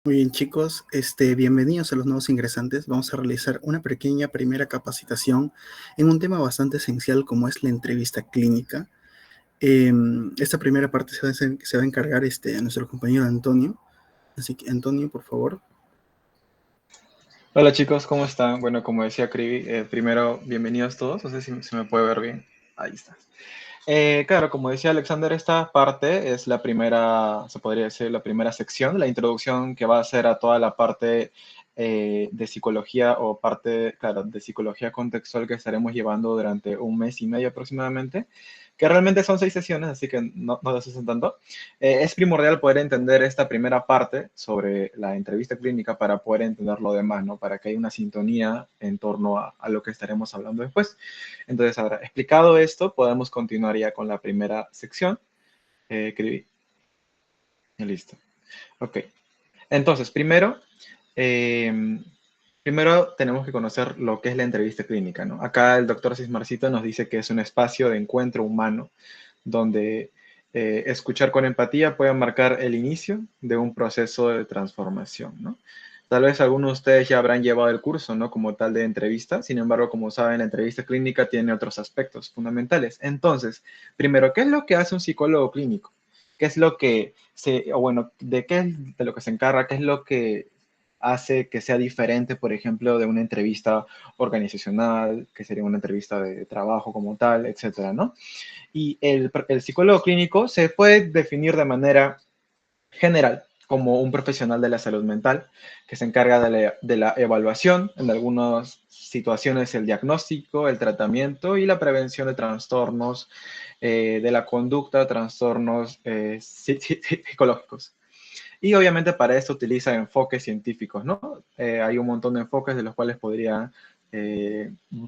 Muy bien, chicos, bienvenidos a los nuevos ingresantes. Vamos a realizar una pequeña primera capacitación en un tema bastante esencial como es la entrevista clínica. Esta primera parte se va a encargar a nuestro compañero Antonio. Así que, Antonio, por favor. Hola chicos, ¿cómo están? Bueno, como decía Krivi, primero, bienvenidos todos. No sé si se me puede ver bien. Ahí está. Claro, como decía Alexander, esta parte es la primera, se podría decir, la primera sección, la introducción que va a hacer a toda la parte de psicología o parte, claro, de psicología contextual que estaremos llevando durante un mes y medio aproximadamente, que realmente son 6 sesiones, así que no se hacen tanto. Es primordial poder entender esta primera parte sobre la entrevista clínica para poder entender lo demás, ¿no? Para que haya una sintonía en torno a lo que estaremos hablando después. Entonces, ahora, explicado esto, podemos continuar ya con la primera sección. Escribí. Listo. Ok. Entonces, eh, primero tenemos que conocer lo que es la entrevista clínica, ¿no? Acá el doctor Cismarcito nos dice que es un espacio de encuentro humano donde escuchar con empatía puede marcar el inicio de un proceso de transformación, ¿no? Tal vez algunos de ustedes ya habrán llevado el curso, ¿no? Como tal de entrevista. Sin embargo, como saben, la entrevista clínica tiene otros aspectos fundamentales. Entonces, primero, ¿qué es lo que hace un psicólogo clínico? ¿Qué es lo que o bueno, de qué es de lo que se encarga? ¿Qué es lo que hace que sea diferente, por ejemplo, de una entrevista organizacional, que sería una entrevista de trabajo como tal, etcétera, ¿no? Y el psicólogo clínico se puede definir de manera general como un profesional de la salud mental que se encarga de la evaluación, en algunas situaciones el diagnóstico, el tratamiento y la prevención de trastornos de la conducta, trastornos psicológicos. Y obviamente para esto utiliza enfoques científicos, ¿no? Hay un montón de enfoques de los cuales podría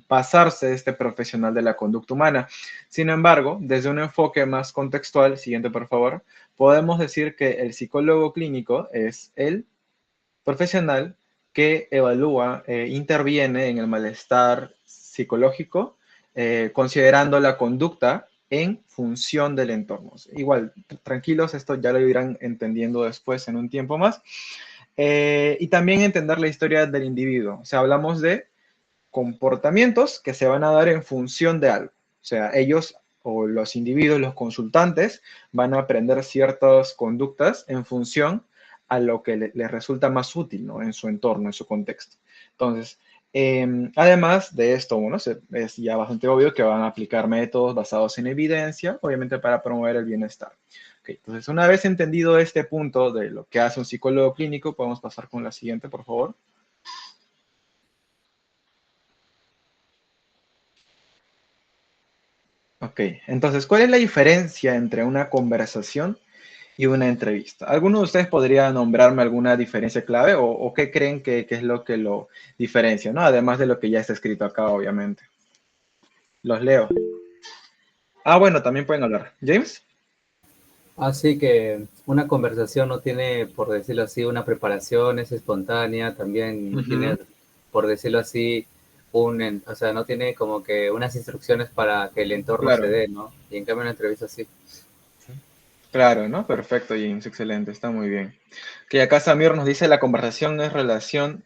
pasarse este profesional de la conducta humana. Sin embargo, desde un enfoque más contextual, siguiente por favor, podemos decir que el psicólogo clínico es el profesional que evalúa, interviene en el malestar psicológico, considerando la conducta en función del entorno. Igual, tranquilos, esto ya lo irán entendiendo después en un tiempo más. Y también entender la historia del individuo. O sea, hablamos de comportamientos que se van a dar en función de algo. O sea, ellos o los individuos, los consultantes, van a aprender ciertas conductas en función a lo que les resulta más útil, ¿no? En su entorno, en su contexto. Entonces, además de esto, bueno, es ya bastante obvio que van a aplicar métodos basados en evidencia, obviamente para promover el bienestar. Okay, entonces, una vez entendido este punto de lo que hace un psicólogo clínico, podemos pasar con la siguiente, por favor. Ok, entonces, ¿cuál es la diferencia entre una conversación y una entrevista? ¿Alguno de ustedes podría nombrarme alguna diferencia clave o qué creen que es lo que lo diferencia, ¿no? Además de lo que ya está escrito acá, obviamente. Los leo. Ah, bueno, también pueden hablar. ¿James? Así que una conversación no tiene, por decirlo así, una preparación, es espontánea, también no tiene, Ujú. por decirlo así, o sea, no tiene como que unas instrucciones para que el entorno se Claro, dé, ¿no? Y en cambio una entrevista sí. claro, ¿no? Perfecto, James, excelente, está muy bien. Que acá Samir nos dice la conversación es relación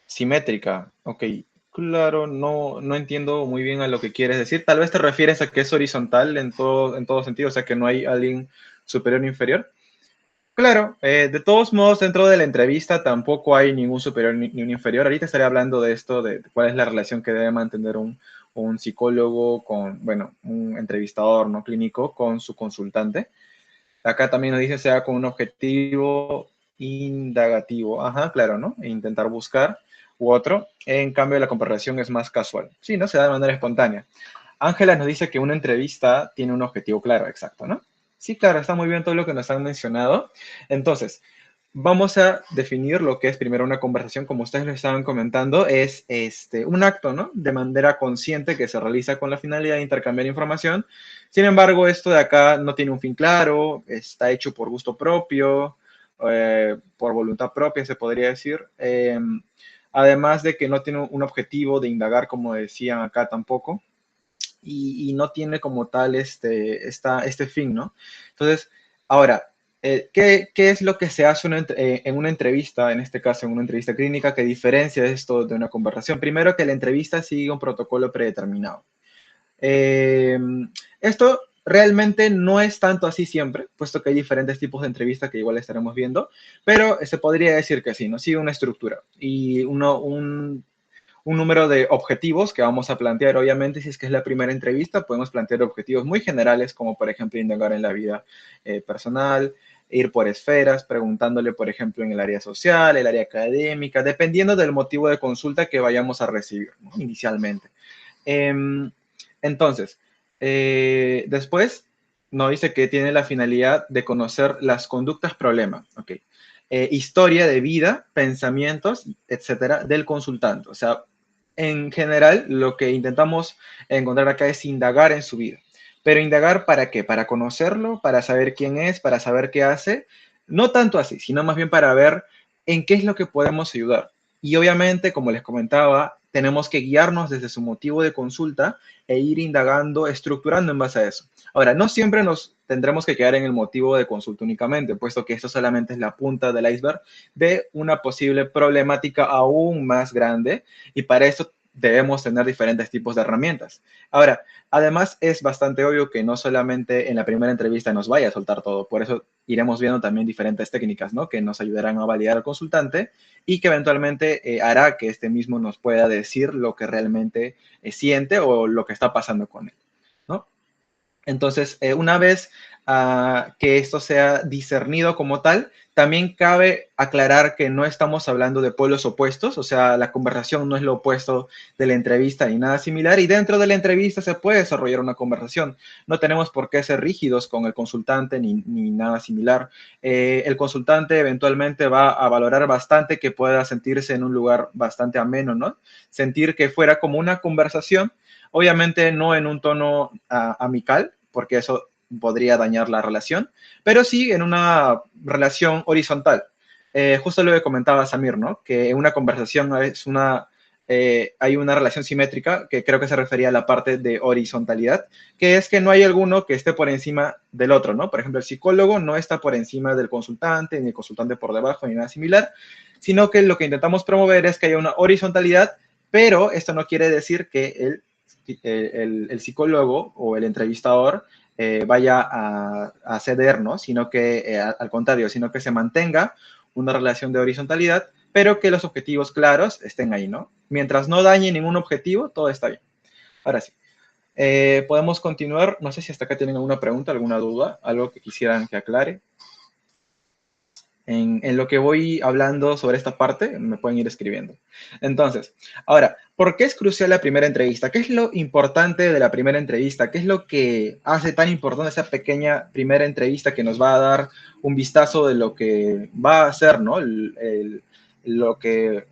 simétrica. Ok, claro, no entiendo muy bien a lo que quieres decir. Tal vez te refieres a que es horizontal en todo sentido, o sea, que no hay alguien superior o inferior. Claro, de todos modos, dentro de la entrevista tampoco hay ningún superior ni un inferior. Ahorita estaré hablando de esto, de cuál es la relación que debe mantener un psicólogo con, bueno, un entrevistador no clínico con su consultante. Acá también nos dice sea con un objetivo indagativo. Ajá, claro, ¿no? E intentar buscar u otro. En cambio, la comparación es más casual. Sí, ¿no? Se da de manera espontánea. Ángela nos dice que una entrevista tiene un objetivo claro, exacto, ¿no? Sí, claro, está muy bien todo lo que nos han mencionado. Entonces, vamos a definir lo que es primero una conversación, como ustedes lo estaban comentando, es un acto, ¿no? De manera consciente que se realiza con la finalidad de intercambiar información. Sin embargo, esto de acá no tiene un fin claro, está hecho por gusto propio, por voluntad propia, se podría decir. Además de que no tiene un objetivo de indagar, como decían acá tampoco, y no tiene como tal este fin, ¿no? Entonces, ahora, ¿qué es lo que se hace en una entrevista, en este caso en una entrevista clínica, que diferencia esto de una conversación? Primero, que la entrevista sigue un protocolo predeterminado. Esto realmente no es tanto así siempre, puesto que hay diferentes tipos de entrevistas que igual estaremos viendo, pero se podría decir que sí, ¿no? Sigue una estructura y un número de objetivos que vamos a plantear. Obviamente, si es que es la primera entrevista, podemos plantear objetivos muy generales, como por ejemplo indagar en la vida personal, ir por esferas, preguntándole, por ejemplo, en el área social, el área académica, dependiendo del motivo de consulta que vayamos a recibir, ¿no? Inicialmente. Entonces, después nos dice que tiene la finalidad de conocer las conductas problema, ¿ok? Historia de vida, pensamientos, etcétera, del consultante. O sea, en general, lo que intentamos encontrar acá es indagar en su vida. Pero indagar ¿para qué? Para conocerlo, para saber quién es, para saber qué hace. No tanto así, sino más bien para ver en qué es lo que podemos ayudar. Y obviamente, como les comentaba, tenemos que guiarnos desde su motivo de consulta e ir indagando, estructurando en base a eso. Ahora, no siempre nos tendremos que quedar en el motivo de consulta únicamente, puesto que esto solamente es la punta del iceberg de una posible problemática aún más grande, y para eso debemos tener diferentes tipos de herramientas. Ahora, además es bastante obvio que no solamente en la primera entrevista nos vaya a soltar todo, por eso iremos viendo también diferentes técnicas, ¿no? Que nos ayudarán a validar al consultante y que eventualmente hará que este mismo nos pueda decir lo que realmente siente o lo que está pasando con él, ¿no? Entonces, una vez que esto sea discernido como tal, también cabe aclarar que no estamos hablando de polos opuestos, o sea, la conversación no es lo opuesto de la entrevista ni nada similar, y dentro de la entrevista se puede desarrollar una conversación. No tenemos por qué ser rígidos con el consultante ni nada similar. El consultante eventualmente va a valorar bastante que pueda sentirse en un lugar bastante ameno, ¿no? Sentir que fuera como una conversación. Obviamente no en un tono amical, porque eso podría dañar la relación, pero sí en una relación horizontal. Justo lo que comentaba Samir, ¿no? Que en una conversación hay una relación simétrica, que creo que se refería a la parte de horizontalidad, que es que no hay alguno que esté por encima del otro, ¿no? Por ejemplo, el psicólogo no está por encima del consultante, ni el consultante por debajo, ni nada similar, sino que lo que intentamos promover es que haya una horizontalidad, pero esto no quiere decir que el psicólogo o el entrevistador vaya a ceder, ¿no? Sino que, al contrario, sino que se mantenga una relación de horizontalidad, pero que los objetivos claros estén ahí, ¿no? Mientras no dañe ningún objetivo, todo está bien. Ahora sí, podemos continuar. No sé si hasta acá tienen alguna pregunta, alguna duda, algo que quisieran que aclare. En lo que voy hablando sobre esta parte, me pueden ir escribiendo. Entonces, ahora, ¿por qué es crucial la primera entrevista? ¿Qué es lo importante de la primera entrevista? ¿Qué es lo que hace tan importante esa pequeña primera entrevista que nos va a dar un vistazo de lo que va a hacer, ¿no? Lo que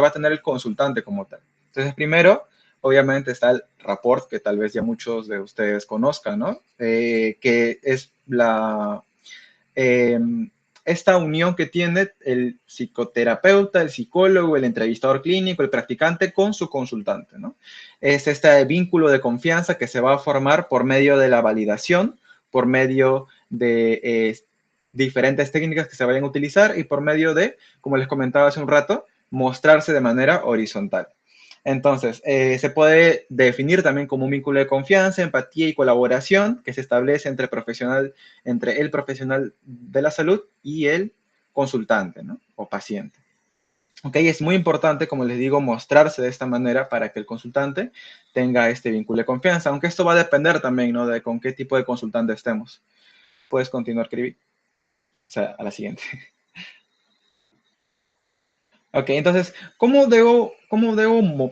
va a tener el consultante como tal. Entonces, primero, obviamente está el rapport, que tal vez ya muchos de ustedes conozcan, ¿no? Que es esta unión que tiene el psicoterapeuta, el psicólogo, el entrevistador clínico, el practicante con su consultante, ¿no? Es este vínculo de confianza que se va a formar por medio de la validación, por medio de diferentes técnicas que se vayan a utilizar y por medio de, como les comentaba hace un rato, mostrarse de manera horizontal. Entonces, se puede definir también como un vínculo de confianza, empatía y colaboración que se establece entre el profesional de la salud y el consultante, ¿no? O paciente. Ok, es muy importante, como les digo, mostrarse de esta manera para que el consultante tenga este vínculo de confianza, aunque esto va a depender también, ¿no? De con qué tipo de consultante estemos. Puedes continuar, Krivi. O sea, a la siguiente. Ok, entonces, ¿cómo debo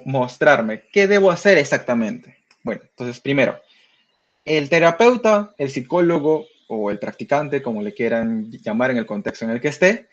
mostrarme? ¿Qué debo hacer exactamente? Bueno, entonces, primero, el terapeuta, el psicólogo o el practicante, como le quieran llamar en el contexto en el que esté,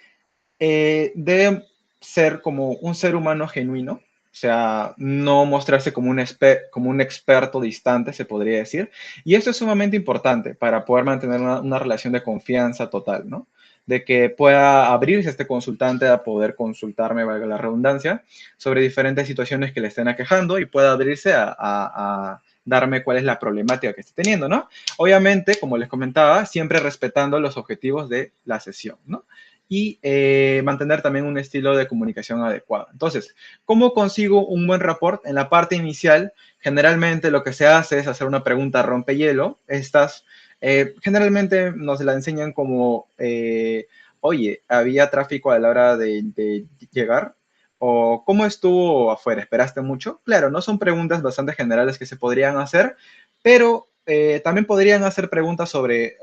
debe ser como un ser humano genuino, o sea, no mostrarse como un experto distante, se podría decir. Y esto es sumamente importante para poder mantener una relación de confianza total, ¿no? De que pueda abrirse este consultante a poder consultarme, valga la redundancia, sobre diferentes situaciones que le estén aquejando y pueda abrirse a darme cuál es la problemática que esté teniendo, ¿no? Obviamente, como les comentaba, siempre respetando los objetivos de la sesión, ¿no? Y mantener también un estilo de comunicación adecuado. Entonces, ¿cómo consigo un buen rapport? En la parte inicial, generalmente lo que se hace es hacer una pregunta rompehielo. Estas generalmente nos la enseñan como, oye, ¿había tráfico a la hora de llegar? ¿O cómo estuvo afuera? ¿Esperaste mucho? Claro, no son preguntas bastante generales que se podrían hacer, pero también podrían hacer preguntas sobre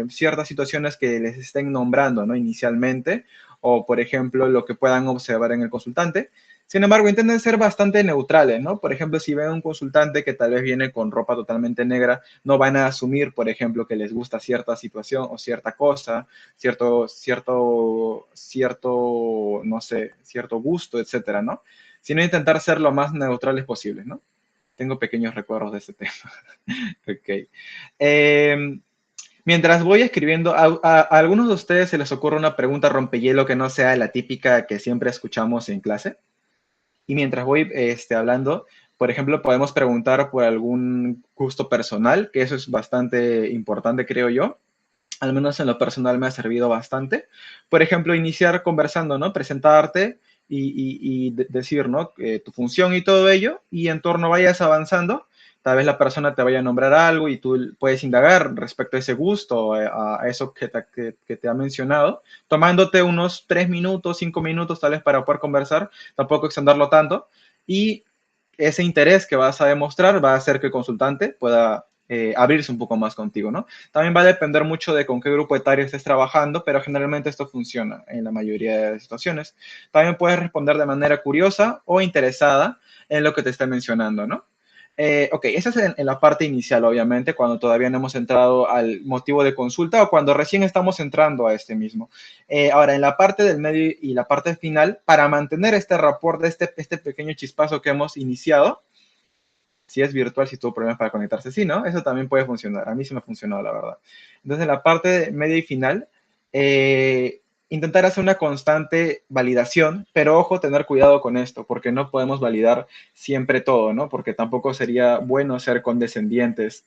ciertas situaciones que les estén nombrando, ¿no? Inicialmente, o por ejemplo, lo que puedan observar en el consultante. Sin embargo, intenten ser bastante neutrales, ¿no? Por ejemplo, si ven un consultante que tal vez viene con ropa totalmente negra, no van a asumir, por ejemplo, que les gusta cierta situación o cierta cosa, no sé, cierto gusto, etcétera, ¿no? Sino intentar ser lo más neutrales posibles, ¿no? Tengo pequeños recuerdos de ese tema. Ok. Eh, Mientras voy escribiendo, a algunos de ustedes se les ocurre una pregunta rompehielo que no sea la típica que siempre escuchamos en clase. Y mientras voy hablando, por ejemplo, podemos preguntar por algún gusto personal, que eso es bastante importante, creo yo. Al menos en lo personal me ha servido bastante. Por ejemplo, iniciar conversando, ¿no? Presentarte y decir, ¿no? Tu función y todo ello, y en torno vayas avanzando, tal vez la persona te vaya a nombrar algo y tú puedes indagar respecto a ese gusto, a eso que te ha mencionado, tomándote unos 3 minutos, 5 minutos tal vez para poder conversar, tampoco extenderlo tanto, y ese interés que vas a demostrar va a hacer que el consultante pueda abrirse un poco más contigo, ¿no? También va a depender mucho de con qué grupo etario estés trabajando, pero generalmente esto funciona en la mayoría de situaciones. También puedes responder de manera curiosa o interesada en lo que te esté mencionando, ¿no? Ok, esa es en la parte inicial, obviamente, cuando todavía no hemos entrado al motivo de consulta o cuando recién estamos entrando a este mismo. Ahora, en la parte del medio y la parte final, para mantener este rapport, este pequeño chispazo que hemos iniciado, si es virtual, si tuvo problemas para conectarse, sí, ¿no? Eso también puede funcionar. A mí sí me ha funcionado, la verdad. Entonces, en la parte media y final, intentar hacer una constante validación, pero ojo, tener cuidado con esto, porque no podemos validar siempre todo, ¿no? Porque tampoco sería bueno ser condescendientes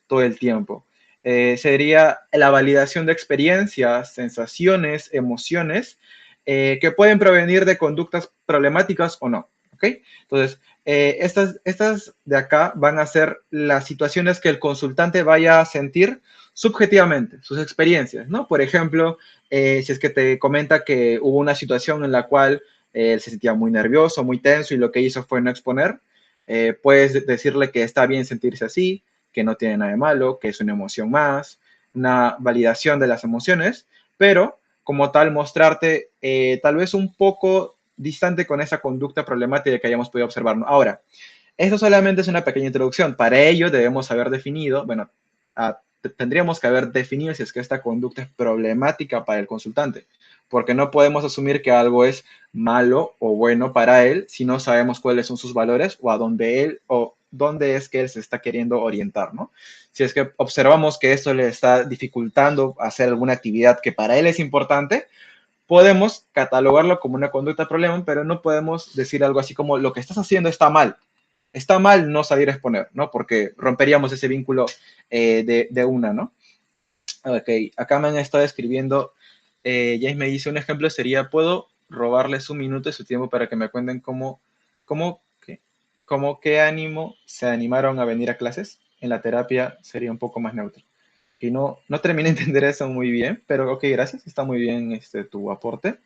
todo el tiempo. Sería la validación de experiencias, sensaciones, emociones, que pueden provenir de conductas problemáticas o no, ¿ok? Entonces, estas de acá van a ser las situaciones que el consultante vaya a sentir subjetivamente, sus experiencias, ¿no? Por ejemplo, si es que te comenta que hubo una situación en la cual él se sentía muy nervioso, muy tenso y lo que hizo fue no exponer, puedes decirle que está bien sentirse así, que no tiene nada de malo, que es una emoción más, una validación de las emociones, pero como tal mostrarte tal vez un poco distante con esa conducta problemática que hayamos podido observar. Ahora, esto solamente es una pequeña introducción. Para ello debemos haber definido, bueno, tendríamos que haber definido si es que esta conducta es problemática para el consultante, porque no podemos asumir que algo es malo o bueno para él si no sabemos cuáles son sus valores o a dónde él o dónde es que él se está queriendo orientar, ¿no? Si es que observamos que esto le está dificultando hacer alguna actividad que para él es importante, podemos catalogarlo como una conducta problema, pero no podemos decir algo así como lo que estás haciendo está mal. Está mal no salir a exponer, ¿no? Porque romperíamos ese vínculo de una, ¿no? Ok, acá me han estado escribiendo, James me dice un ejemplo sería, ¿puedo robarles un minuto de su tiempo para que me cuenten qué ánimo se animaron a venir a clases? En la terapia sería un poco más neutro. Y no terminé de entender eso muy bien, pero ok, gracias, está muy bien tu aporte.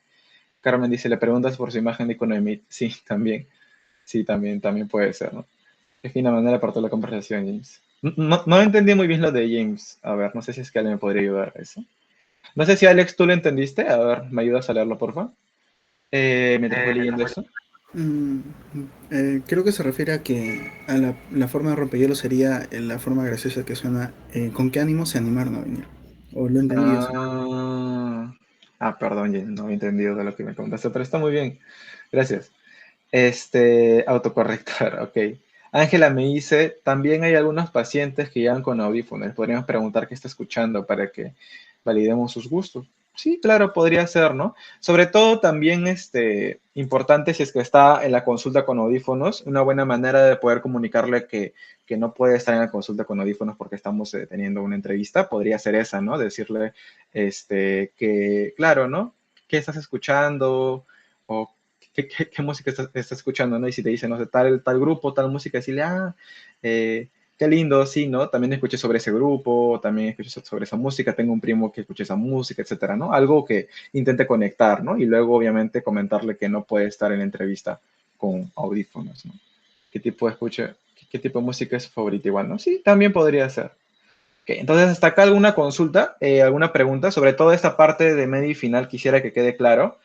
Carmen dice, le preguntas por su imagen de icono de Meet. Sí, también. Sí, también puede ser, ¿no? Qué fina manera para la conversación, James. No entendí muy bien lo de James. A ver, no sé si es que alguien me podría ayudar a eso. No sé si Alex, ¿tú lo entendiste? A ver, ¿me ayudas a leerlo, por favor? Mientras voy leyendo eso. Mm, Creo que se refiere a que a la forma de rompehielo sería la forma graciosa que suena. ¿Con qué ánimo se animaron a venir? ¿O lo entendí así? Perdón, James, no he entendido de lo que me contaste, pero está muy bien. Gracias. Autocorrector, ok. Ángela me dice, también hay algunos pacientes que llegan con audífonos. Podríamos preguntar qué está escuchando para que validemos sus gustos. Sí, claro, podría ser, ¿no? Sobre todo también importante si es que está en la consulta con audífonos, una buena manera de poder comunicarle que no puede estar en la consulta con audífonos porque estamos teniendo una entrevista, podría ser esa, ¿no? Decirle que, claro, ¿no? ¿Qué estás escuchando? O qué música estás escuchando, ¿no? Y si te dicen, no sé, tal grupo, tal música, decirle, qué lindo, sí, ¿no? También escuché sobre ese grupo, también escuché sobre esa música, tengo un primo que escucha esa música, etcétera, ¿no? Algo que intente conectar, ¿no? Y luego, obviamente, comentarle que no puede estar en la entrevista con audífonos, ¿no? ¿Qué tipo de qué tipo de música es su favorita igual, ¿no? Sí, también podría ser. Ok, entonces, hasta acá alguna consulta, alguna pregunta, sobre todo esta parte de medio y final, quisiera que quede claro.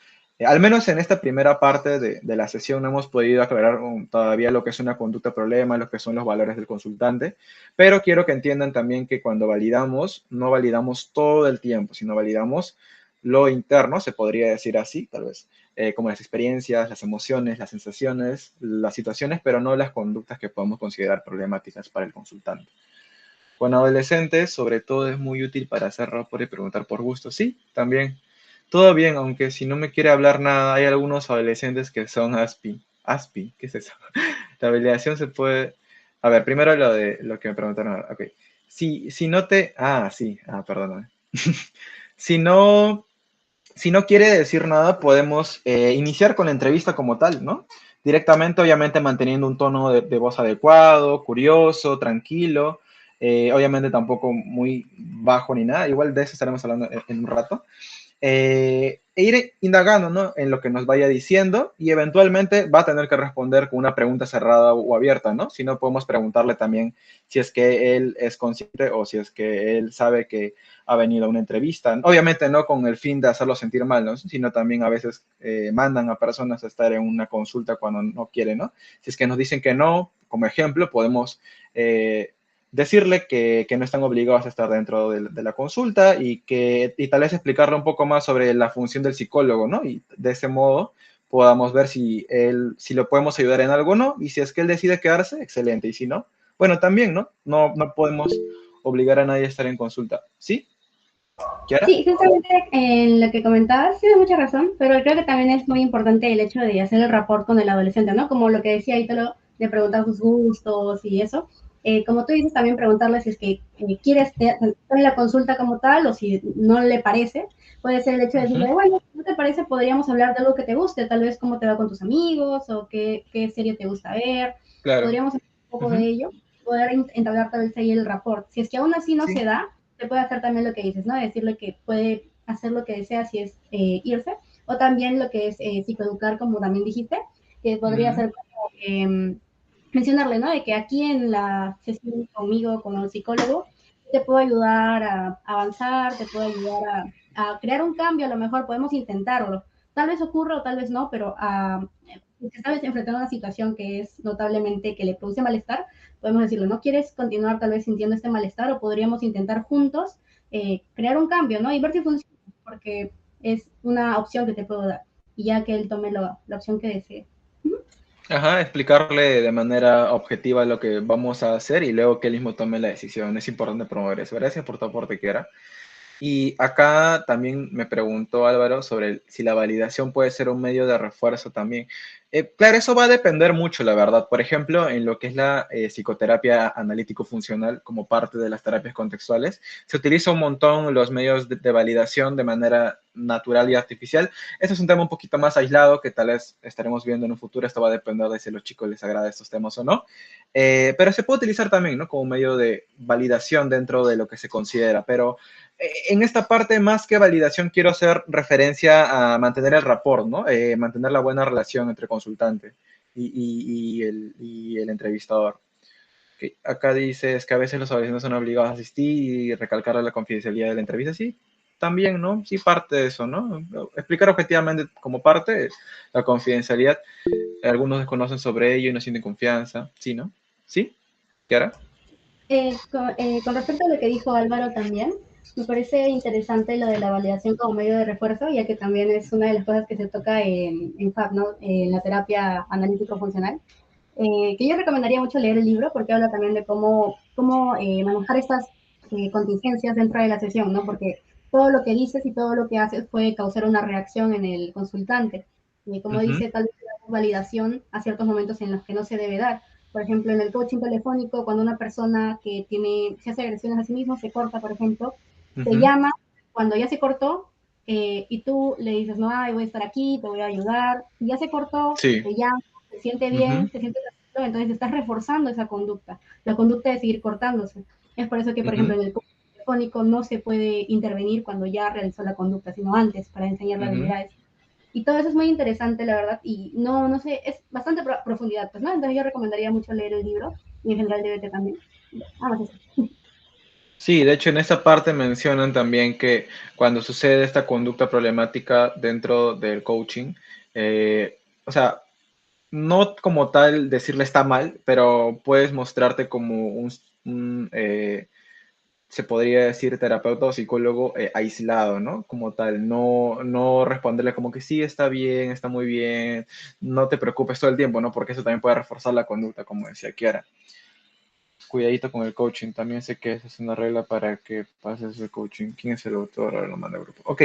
Al menos en esta primera parte de la sesión no hemos podido aclarar todavía lo que es una conducta problema, lo que son los valores del consultante, pero quiero que entiendan también que cuando validamos, no validamos todo el tiempo, sino validamos lo interno, se podría decir así, tal vez, como las experiencias, las emociones, las sensaciones, las situaciones, pero no las conductas que podemos considerar problemáticas para el consultante. Con adolescentes, sobre todo, es muy útil para hacer rapport y preguntar por gusto. Sí, también. Todo bien, aunque si no me quiere hablar nada, hay algunos adolescentes que son ASPI. ASPI, ¿qué es eso? La validación se puede... A ver, primero lo de lo que me preguntaron. Ok. Si no te... Ah, sí. Ah, perdóname. Si no, si no quiere decir nada, podemos iniciar con la entrevista como tal, ¿no? Directamente, obviamente, manteniendo un tono de voz adecuado, curioso, tranquilo, obviamente tampoco muy bajo ni nada, igual de eso estaremos hablando en un rato. E ir indagando, ¿no? En lo que nos vaya diciendo y eventualmente va a tener que responder con una pregunta cerrada o abierta, ¿no? Si no, podemos preguntarle también si es que él es consciente o si es que él sabe que ha venido a una entrevista. Obviamente no con el fin de hacerlo sentir mal, ¿no? Sino también a veces mandan a personas a estar en una consulta cuando no quieren, ¿no? Si es que nos dicen que no, como ejemplo, podemos decirle que no están obligados a estar dentro de la consulta y tal vez explicarle un poco más sobre la función del psicólogo, ¿no? Y de ese modo podamos ver si lo podemos ayudar en algo o no, y si es que él decide quedarse, excelente, y si no, bueno, también, ¿no? No podemos obligar a nadie a estar en consulta. ¿Sí? ¿Kiara? Sí, justamente en lo que comentabas, tienes mucha razón, pero creo que también es muy importante el hecho de hacer el rapport con el adolescente, ¿no? Como lo que decía Ítalo, de preguntar sus gustos y eso. Como tú dices, también preguntarle si es que quiere estar en la consulta como tal o si no le parece. Puede ser el hecho de decirle, bueno, ¿no te parece? Podríamos hablar de algo que te guste, tal vez cómo te va con tus amigos o qué serie te gusta ver. Claro. Podríamos hablar un poco de ello, poder entablar tal vez ahí el rapport. Si es que aún así no Sí. se da, se puede hacer también lo que dices, ¿no? Decirle que puede hacer lo que desea si es irse, o también lo que es psicoeducar, como también dijiste, que podría ser como mencionarle, ¿no? De que aquí en la sesión conmigo, como psicólogo, te puedo ayudar a avanzar, te puedo ayudar a crear un cambio, a lo mejor podemos intentarlo. Tal vez ocurra o tal vez no, pero si estás enfrentando una situación que es notablemente que le produce malestar, podemos decirle, ¿no quieres continuar tal vez sintiendo este malestar o podríamos intentar juntos crear un cambio, ¿no? Y ver si funciona, porque es una opción que te puedo dar, y ya que él tome la opción que desee. Ajá, explicarle de manera objetiva lo que vamos a hacer y luego que él mismo tome la decisión. Es importante promover eso. Gracias por tu aporte, Kiara. Y acá también me preguntó Álvaro sobre si la validación puede ser un medio de refuerzo también. Claro, eso va a depender mucho, la verdad. Por ejemplo, en lo que es la psicoterapia analítico-funcional como parte de las terapias contextuales, se utiliza un montón los medios de validación de manera natural y artificial. Este es un tema un poquito más aislado que tal vez estaremos viendo en un futuro. Esto va a depender de si a los chicos les agrada estos temas o no. Pero se puede utilizar también, ¿no? Como medio de validación dentro de lo que se considera. Pero en esta parte, más que validación, quiero hacer referencia a mantener el rapport, ¿no? Mantener la buena relación entre consultante y el entrevistador. Okay. Acá dices que a veces los adolescentes son obligados a asistir y recalcar la confidencialidad de la entrevista. Sí, también, ¿no? Sí, parte de eso, ¿no? Explicar objetivamente como parte la confidencialidad. Algunos desconocen sobre ello y no sienten confianza. Sí, ¿no? ¿Sí? ¿Kiara? Con respecto a lo que dijo Álvaro también, me parece interesante lo de la validación como medio de refuerzo, ya que también es una de las cosas que se toca en FAB, ¿no? En la terapia analítico-funcional. Que yo recomendaría mucho leer el libro porque habla también de cómo manejar estas contingencias dentro de la sesión, ¿no? Porque todo lo que dices y todo lo que haces puede causar una reacción en el consultante. Y como dice, tal vez damos validación a ciertos momentos en los que no se debe dar. Por ejemplo, en el coaching telefónico, cuando una persona que se hace agresiones a sí mismo, se corta, por ejemplo, te llama, cuando ya se cortó, y tú le dices, no, ay, voy a estar aquí, te voy a ayudar, y ya se cortó, Sí. te llama, se siente bien, se siente tranquilo, entonces estás reforzando esa conducta, la conducta de seguir cortándose. Es por eso que, por ejemplo, en el coaching telefónico no se puede intervenir cuando ya realizó la conducta, sino antes, para enseñarle habilidades. Y todo eso es muy interesante, la verdad, y no sé, es bastante profundidad, pues, ¿no? Entonces yo recomendaría mucho leer el libro, y en general DBT también. Más eso. Sí, de hecho en esa parte mencionan también que cuando sucede esta conducta problemática dentro del coaching, o sea, no como tal decirle está mal, pero puedes mostrarte como se podría decir terapeuta o psicólogo aislado, ¿no? Como tal, no responderle como que sí, está bien, está muy bien, no te preocupes todo el tiempo, ¿no? Porque eso también puede reforzar la conducta, como decía Kiara. Cuidadito con el coaching, también sé que esa es una regla para que pases el coaching. ¿Quién es el autor? Ahora lo manda al grupo. Ok,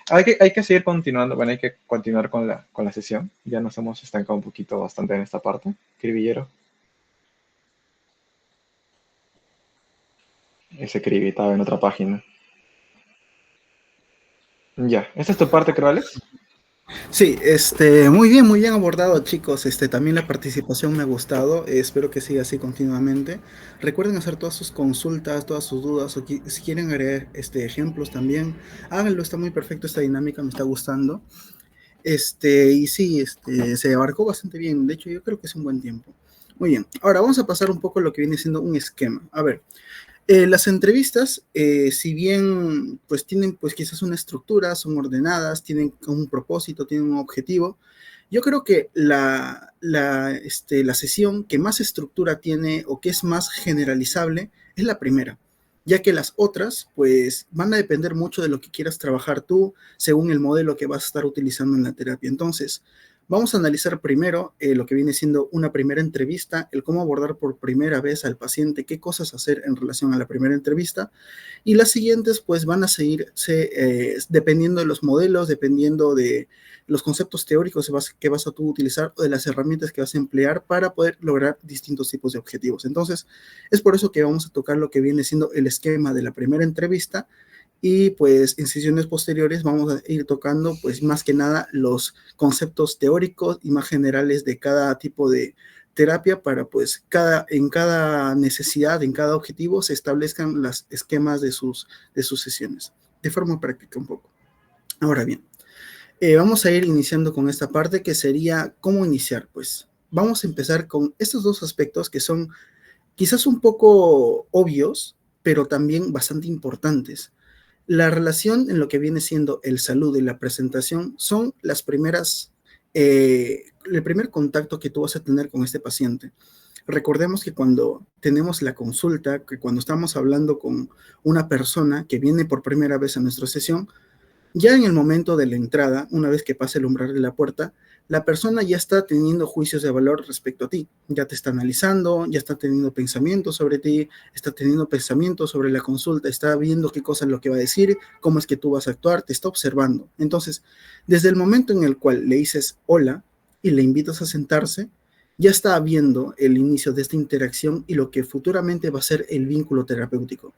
hay que seguir continuando, bueno, hay que continuar con la sesión. Ya nos hemos estancado un poquito bastante en esta parte. Cribillero. Ese cribi estaba en otra página. Ya, ¿esta es tu parte, creo, Alex? Sí, muy bien abordado, chicos. También la participación me ha gustado. Espero que siga así continuamente. Recuerden hacer todas sus consultas, todas sus dudas, o si quieren agregar ejemplos también, háganlo. Está muy perfecto esta dinámica, me está gustando. Y sí, se abarcó bastante bien. De hecho, yo creo que es un buen tiempo. Muy bien. Ahora vamos a pasar un poco a lo que viene siendo un esquema. A ver, las entrevistas, si bien pues tienen pues quizás una estructura, son ordenadas, tienen un propósito, tienen un objetivo, yo creo que la sesión que más estructura tiene o que es más generalizable es la primera, ya que las otras pues van a depender mucho de lo que quieras trabajar tú según el modelo que vas a estar utilizando en la terapia. Entonces, vamos a analizar primero lo que viene siendo una primera entrevista, el cómo abordar por primera vez al paciente, qué cosas hacer en relación a la primera entrevista, y las siguientes pues van a seguirse dependiendo de los modelos, dependiendo de los conceptos teóricos que vas a tú utilizar o de las herramientas que vas a emplear para poder lograr distintos tipos de objetivos. Entonces, es por eso que vamos a tocar lo que viene siendo el esquema de la primera entrevista, y pues en sesiones posteriores vamos a ir tocando pues más que nada los conceptos teóricos y más generales de cada tipo de terapia para pues en cada necesidad, en cada objetivo se establezcan los esquemas de sus sesiones de forma práctica un poco. Ahora bien, vamos a ir iniciando con esta parte que sería cómo iniciar. Pues vamos a empezar con estos dos aspectos que son quizás un poco obvios, pero también bastante importantes. La relación en lo que viene siendo el saludo y la presentación son el primer contacto que tú vas a tener con este paciente. Recordemos que cuando tenemos la consulta, que cuando estamos hablando con una persona que viene por primera vez a nuestra sesión, ya en el momento de la entrada, una vez que pasa el umbral de la puerta, la persona ya está teniendo juicios de valor respecto a ti, ya te está analizando, ya está teniendo pensamientos sobre ti, está teniendo pensamientos sobre la consulta, está viendo qué cosa es lo que va a decir, cómo es que tú vas a actuar, te está observando. Entonces, desde el momento en el cual le dices hola y le invitas a sentarse, ya está viendo el inicio de esta interacción y lo que futuramente va a ser el vínculo terapéutico.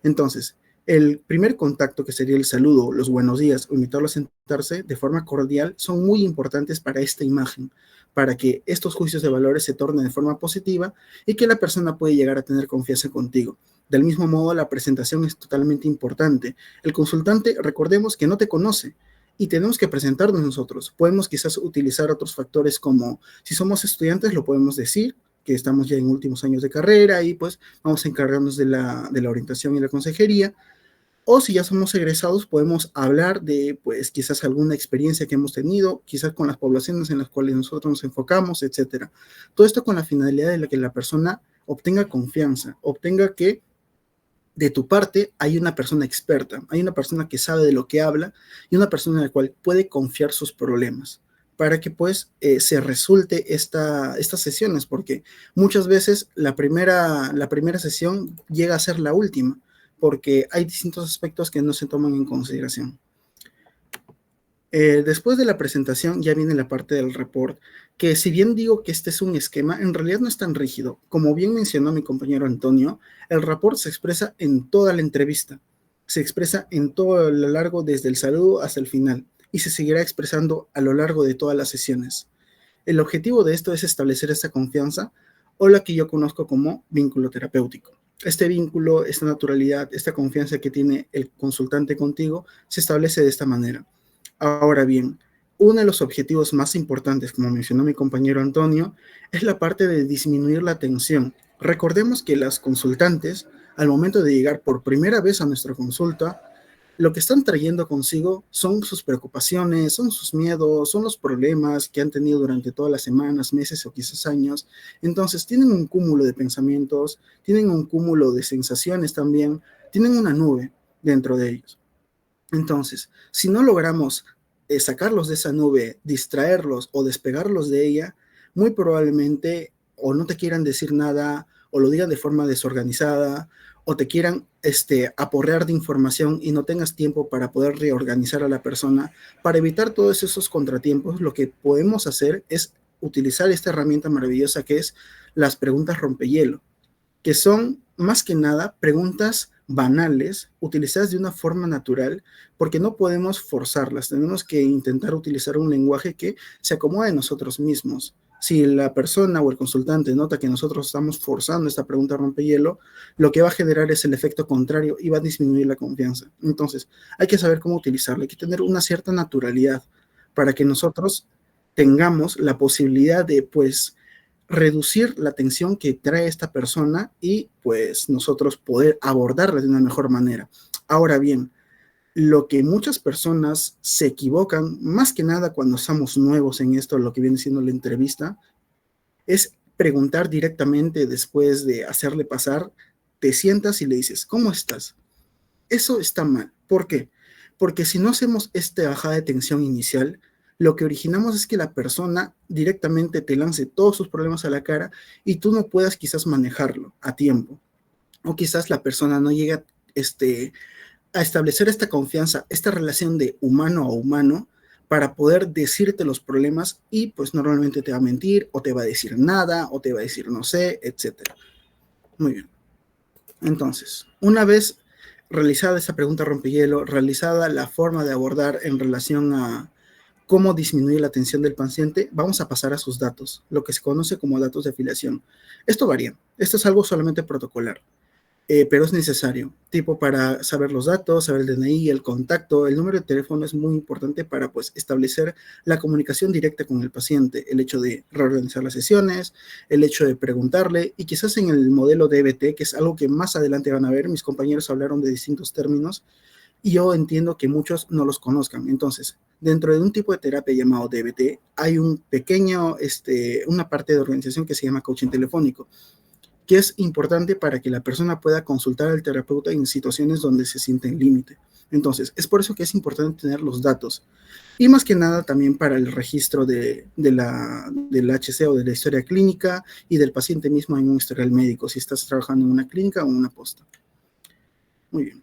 Entonces, el primer contacto, que sería el saludo, los buenos días o invitarlo a sentarse de forma cordial, son muy importantes para esta imagen, para que estos juicios de valores se tornen de forma positiva y que la persona pueda llegar a tener confianza contigo. Del mismo modo, la presentación es totalmente importante. El consultante, recordemos que no te conoce y tenemos que presentarnos nosotros. Podemos quizás utilizar otros factores como si somos estudiantes, lo podemos decir, que estamos ya en últimos años de carrera y pues vamos a encargarnos de la orientación y la consejería. O si ya somos egresados, podemos hablar de, pues, quizás alguna experiencia que hemos tenido, quizás con las poblaciones en las cuales nosotros nos enfocamos, etcétera. Todo esto con la finalidad de que la persona obtenga confianza, obtenga que de tu parte hay una persona experta, hay una persona que sabe de lo que habla y una persona en la cual puede confiar sus problemas para que pues se resulte estas sesiones, porque muchas veces la primera sesión llega a ser la última, porque hay distintos aspectos que no se toman en consideración. Después de la presentación ya viene la parte del report, que si bien digo que este es un esquema, en realidad no es tan rígido. Como bien mencionó mi compañero Antonio, el report se expresa en toda la entrevista, se expresa en todo lo largo, desde el saludo hasta el final, y se seguirá expresando a lo largo de todas las sesiones. El objetivo de esto es establecer esta confianza, o lo que yo conozco como vínculo terapéutico. Este vínculo, esta naturalidad, esta confianza que tiene el consultante contigo, se establece de esta manera. Ahora bien, uno de los objetivos más importantes, como mencionó mi compañero Antonio, es la parte de disminuir la tensión. Recordemos que las consultantes, al momento de llegar por primera vez a nuestra consulta, lo que están trayendo consigo son sus preocupaciones, son sus miedos, son los problemas que han tenido durante todas las semanas, meses o quizás años. Entonces tienen un cúmulo de pensamientos, tienen un cúmulo de sensaciones también, tienen una nube dentro de ellos. Entonces, si no logramos sacarlos de esa nube, distraerlos o despegarlos de ella, muy probablemente o no te quieran decir nada, o lo digan de forma desorganizada, o te quieran aporrear de información y no tengas tiempo para poder reorganizar a la persona. Para evitar todos esos contratiempos, lo que podemos hacer es utilizar esta herramienta maravillosa que es las preguntas rompehielo, que son más que nada preguntas banales, utilizadas de una forma natural, porque no podemos forzarlas, tenemos que intentar utilizar un lenguaje que se acomode a nosotros mismos. Si la persona o el consultante nota que nosotros estamos forzando esta pregunta rompehielo, lo que va a generar es el efecto contrario y va a disminuir la confianza. Entonces, hay que saber cómo utilizarla, hay que tener una cierta naturalidad para que nosotros tengamos la posibilidad de, pues, reducir la tensión que trae esta persona y, pues, nosotros poder abordarla de una mejor manera. Ahora bien, lo que muchas personas se equivocan, más que nada cuando estamos nuevos en esto, lo que viene siendo la entrevista, es preguntar directamente después de hacerle pasar, te sientas y le dices, ¿cómo estás? Eso está mal. ¿Por qué? Porque si no hacemos esta bajada de tensión inicial, lo que originamos es que la persona directamente te lance todos sus problemas a la cara y tú no puedas quizás manejarlo a tiempo. O quizás la persona no llegue a establecer esta confianza, esta relación de humano a humano para poder decirte los problemas y pues normalmente te va a mentir o te va a decir nada o te va a decir no sé, etc. Muy bien. Entonces, una vez realizada esa pregunta rompehielo, realizada la forma de abordar en relación a cómo disminuir la tensión del paciente, vamos a pasar a sus datos, lo que se conoce como datos de afiliación. Esto varía, esto es algo solamente protocolar, pero es necesario, tipo para saber los datos, saber el DNI, el contacto, el número de teléfono es muy importante para pues establecer la comunicación directa con el paciente, el hecho de reorganizar las sesiones, el hecho de preguntarle, y quizás en el modelo DBT, que es algo que más adelante van a ver, mis compañeros hablaron de distintos términos, y yo entiendo que muchos no los conozcan. Entonces, dentro de un tipo de terapia llamado DBT, hay un pequeño, una parte de organización que se llama coaching telefónico, que es importante para que la persona pueda consultar al terapeuta en situaciones donde se siente en límite. Entonces, es por eso que es importante tener los datos. Y más que nada también para el registro del HC o de la historia clínica y del paciente mismo en un historial médico, si estás trabajando en una clínica o en una posta. Muy bien.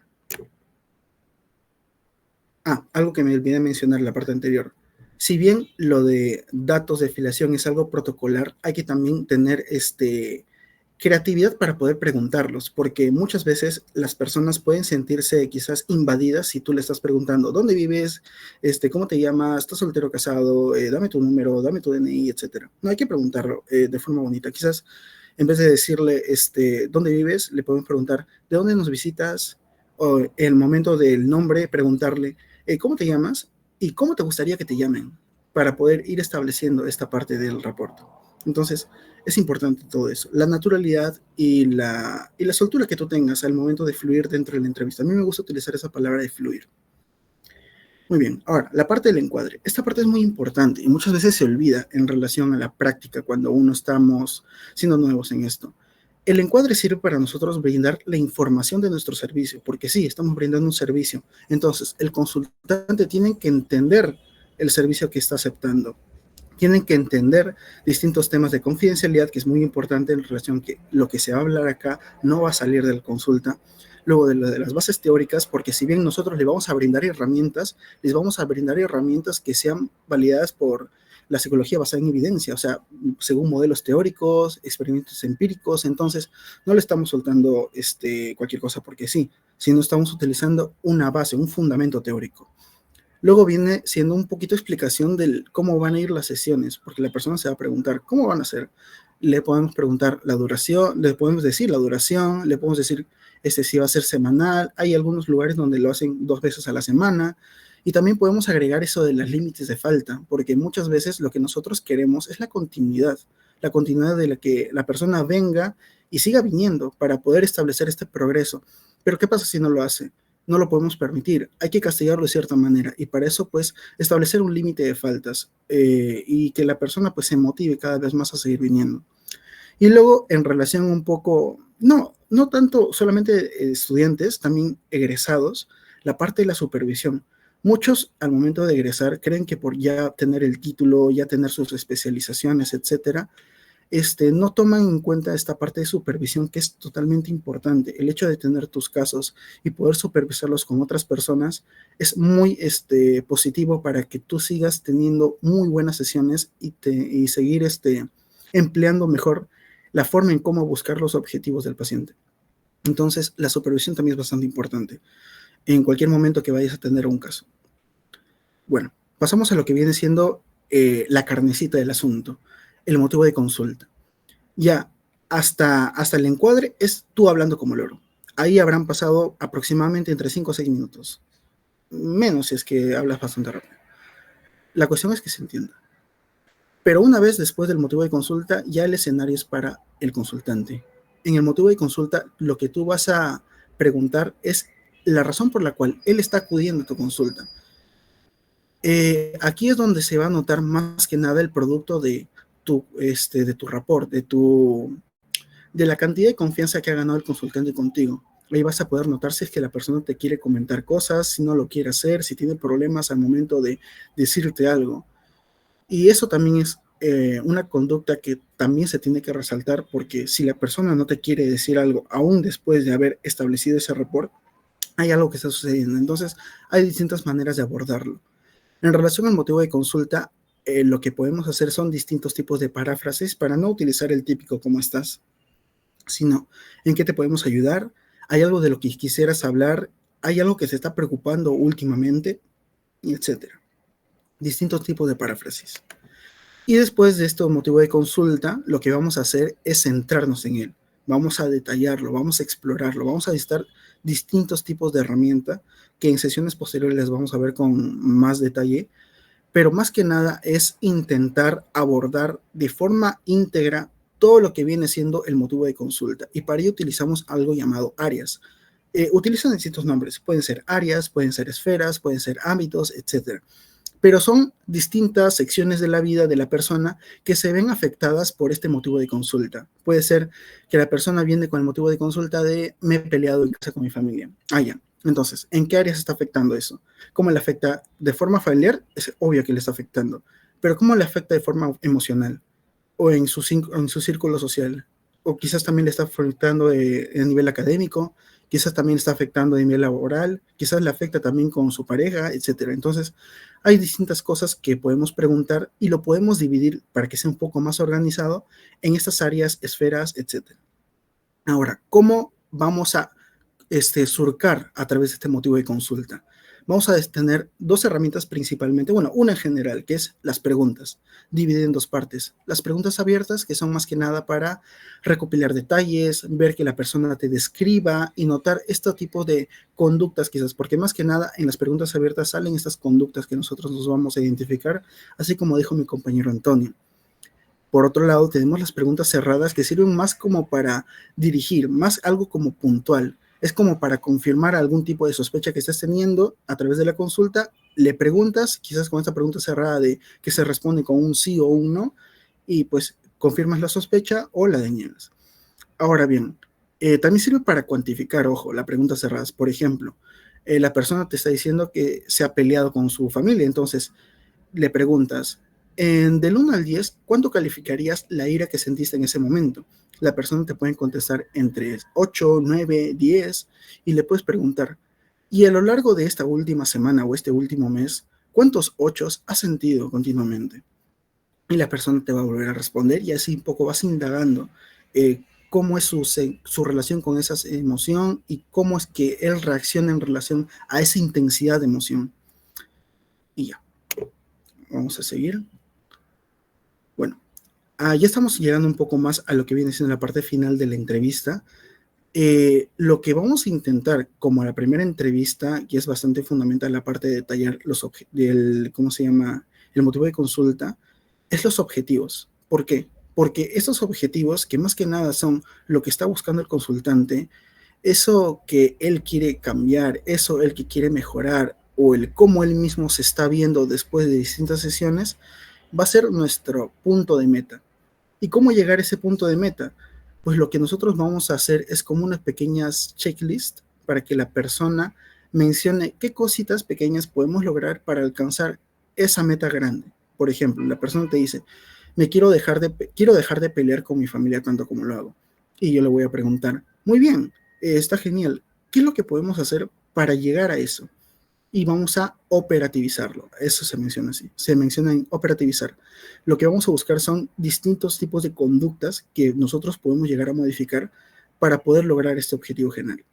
Algo que me olvidé mencionar en la parte anterior. Si bien lo de datos de afiliación es algo protocolar, hay que también tener creatividad para poder preguntarlos, porque muchas veces las personas pueden sentirse quizás invadidas si tú le estás preguntando, ¿dónde vives? ¿Cómo te llamas? ¿Estás soltero o casado? Dame tu número, dame tu DNI, etcétera. No, hay que preguntarlo de forma bonita. Quizás en vez de decirle, ¿dónde vives? Le podemos preguntar, ¿de dónde nos visitas? O en el momento del nombre, preguntarle, ¿cómo te llamas? ¿Y cómo te gustaría que te llamen? Para poder ir estableciendo esta parte del reporte. Entonces, es importante todo eso, la naturalidad y la soltura que tú tengas al momento de fluir dentro de la entrevista. A mí me gusta utilizar esa palabra de fluir. Muy bien, ahora, la parte del encuadre. Esta parte es muy importante y muchas veces se olvida en relación a la práctica cuando uno estamos siendo nuevos en esto. El encuadre sirve para nosotros brindar la información de nuestro servicio, porque sí, estamos brindando un servicio. Entonces, el consultante tiene que entender el servicio que está aceptando. Tienen que entender distintos temas de confidencialidad, que es muy importante en relación que lo que se va a hablar acá no va a salir de la consulta. luego de las bases teóricas, porque si bien nosotros les vamos a brindar herramientas, les vamos a brindar herramientas que sean validadas por la psicología basada en evidencia, o sea, según modelos teóricos, experimentos empíricos. Entonces no le estamos soltando cualquier cosa porque sí, sino estamos utilizando una base, un fundamento teórico. Luego viene siendo un poquito explicación de cómo van a ir las sesiones, porque la persona se va a preguntar, ¿cómo van a ser? Le podemos preguntar la duración, le podemos decir la duración, le podemos decir si va a ser semanal. Hay algunos lugares donde lo hacen 2 veces a la semana, y también podemos agregar eso de los límites de falta, porque muchas veces lo que nosotros queremos es la continuidad de la que la persona venga y siga viniendo para poder establecer este progreso. Pero ¿qué pasa si no lo hace? No lo podemos permitir, hay que castigarlo de cierta manera, y para eso pues establecer un límite de faltas y que la persona pues se motive cada vez más a seguir viniendo. Y luego en relación un poco, no tanto solamente estudiantes, también egresados, la parte de la supervisión. Muchos al momento de egresar creen que por ya tener el título, ya tener sus especializaciones, etcétera, no toman en cuenta esta parte de supervisión que es totalmente importante. El hecho de tener tus casos y poder supervisarlos con otras personas es muy positivo para que tú sigas teniendo muy buenas sesiones y seguir empleando mejor la forma en cómo buscar los objetivos del paciente. Entonces, la supervisión también es bastante importante en cualquier momento que vayas a tener un caso. Bueno, pasamos a lo que viene siendo la carnecita del asunto. El motivo de consulta. Ya, hasta el encuadre es tú hablando como loro. Ahí habrán pasado aproximadamente entre 5 o 6 minutos. Menos si es que hablas bastante rápido. La cuestión es que se entienda. Pero una vez después del motivo de consulta, ya el escenario es para el consultante. En el motivo de consulta, lo que tú vas a preguntar es la razón por la cual él está acudiendo a tu consulta. Aquí es donde se va a notar más que nada el producto de tu rapport, de la cantidad de confianza que ha ganado el consultante contigo. Ahí vas a poder notar si es que la persona te quiere comentar cosas, si no lo quiere hacer, si tiene problemas al momento de decirte algo. Y eso también es una conducta que también se tiene que resaltar, porque si la persona no te quiere decir algo, aún después de haber establecido ese rapport, hay algo que está sucediendo. Entonces, hay distintas maneras de abordarlo. En relación al motivo de consulta, lo que podemos hacer son distintos tipos de paráfrasis para no utilizar el típico ¿cómo estás?, sino ¿en qué te podemos ayudar? ¿Hay algo de lo que quisieras hablar? ¿Hay algo que se está preocupando últimamente? Etcétera. Distintos tipos de paráfrasis. Y después de este motivo de consulta, lo que vamos a hacer es centrarnos en él. Vamos a detallarlo, vamos a explorarlo, vamos a necesitar distintos tipos de herramienta que en sesiones posteriores les vamos a ver con más detalle, pero más que nada es intentar abordar de forma íntegra todo lo que viene siendo el motivo de consulta, y para ello utilizamos algo llamado áreas. Utilizan distintos nombres, pueden ser áreas, pueden ser esferas, pueden ser ámbitos, etcétera. Pero son distintas secciones de la vida de la persona que se ven afectadas por este motivo de consulta. Puede ser que la persona viene con el motivo de consulta de me he peleado en casa con mi familia. Ya. Entonces, ¿en qué áreas está afectando eso? ¿Cómo le afecta de forma familiar? Es obvio que le está afectando. Pero ¿cómo le afecta de forma emocional? O en su círculo social. O quizás también le está afectando a nivel académico, quizás también está afectando a nivel laboral, quizás le afecta también con su pareja, etcétera. Entonces, hay distintas cosas que podemos preguntar y lo podemos dividir para que sea un poco más organizado en estas áreas, esferas, etcétera. Ahora, ¿cómo vamos a surcar a través de este motivo de consulta? Vamos a tener 2 herramientas principalmente, bueno, una en general, que es las preguntas, dividida en 2 partes. Las preguntas abiertas, que son más que nada para recopilar detalles, ver que la persona te describa y notar este tipo de conductas quizás, porque más que nada en las preguntas abiertas salen estas conductas que nosotros nos vamos a identificar, así como dijo mi compañero Antonio. Por otro lado, tenemos las preguntas cerradas que sirven más como para dirigir, más algo como puntual. Es como para confirmar algún tipo de sospecha que estés teniendo a través de la consulta. Le preguntas, quizás con esta pregunta cerrada de que se responde con un sí o un no, y pues confirmas la sospecha o la deniegas. Ahora bien, también sirve para cuantificar, ojo, la pregunta cerrada. Por ejemplo, la persona te está diciendo que se ha peleado con su familia, entonces le preguntas, del 1 al 10, ¿cuánto calificarías la ira que sentiste en ese momento? La persona te puede contestar entre 8, 9, 10 y le puedes preguntar, y a lo largo de esta última semana o este último mes, ¿cuántos 8 has sentido continuamente? Y la persona te va a volver a responder y así un poco vas indagando cómo es su relación con esa emoción y cómo es que él reacciona en relación a esa intensidad de emoción. Y ya, vamos a seguir. Bueno, ya estamos llegando un poco más a lo que viene siendo la parte final de la entrevista. Lo que vamos a intentar, como la primera entrevista, que es bastante fundamental la parte de detallar ¿cómo se llama? El motivo de consulta, es los objetivos. ¿Por qué? Porque estos objetivos, que más que nada son lo que está buscando el consultante, eso que él quiere cambiar, eso el que quiere mejorar, o el cómo él mismo se está viendo después de distintas sesiones, va a ser nuestro punto de meta. ¿Y cómo llegar a ese punto de meta? Pues lo que nosotros vamos a hacer es como unas pequeñas checklists para que la persona mencione qué cositas pequeñas podemos lograr para alcanzar esa meta grande. Por ejemplo, la persona te dice, quiero dejar de pelear con mi familia tanto como lo hago. Y yo le voy a preguntar, muy bien, está genial, ¿qué es lo que podemos hacer para llegar a eso? Y vamos a operativizarlo. Eso se menciona así. Se menciona en operativizar. Lo que vamos a buscar son distintos tipos de conductas que nosotros podemos llegar a modificar para poder lograr este objetivo general.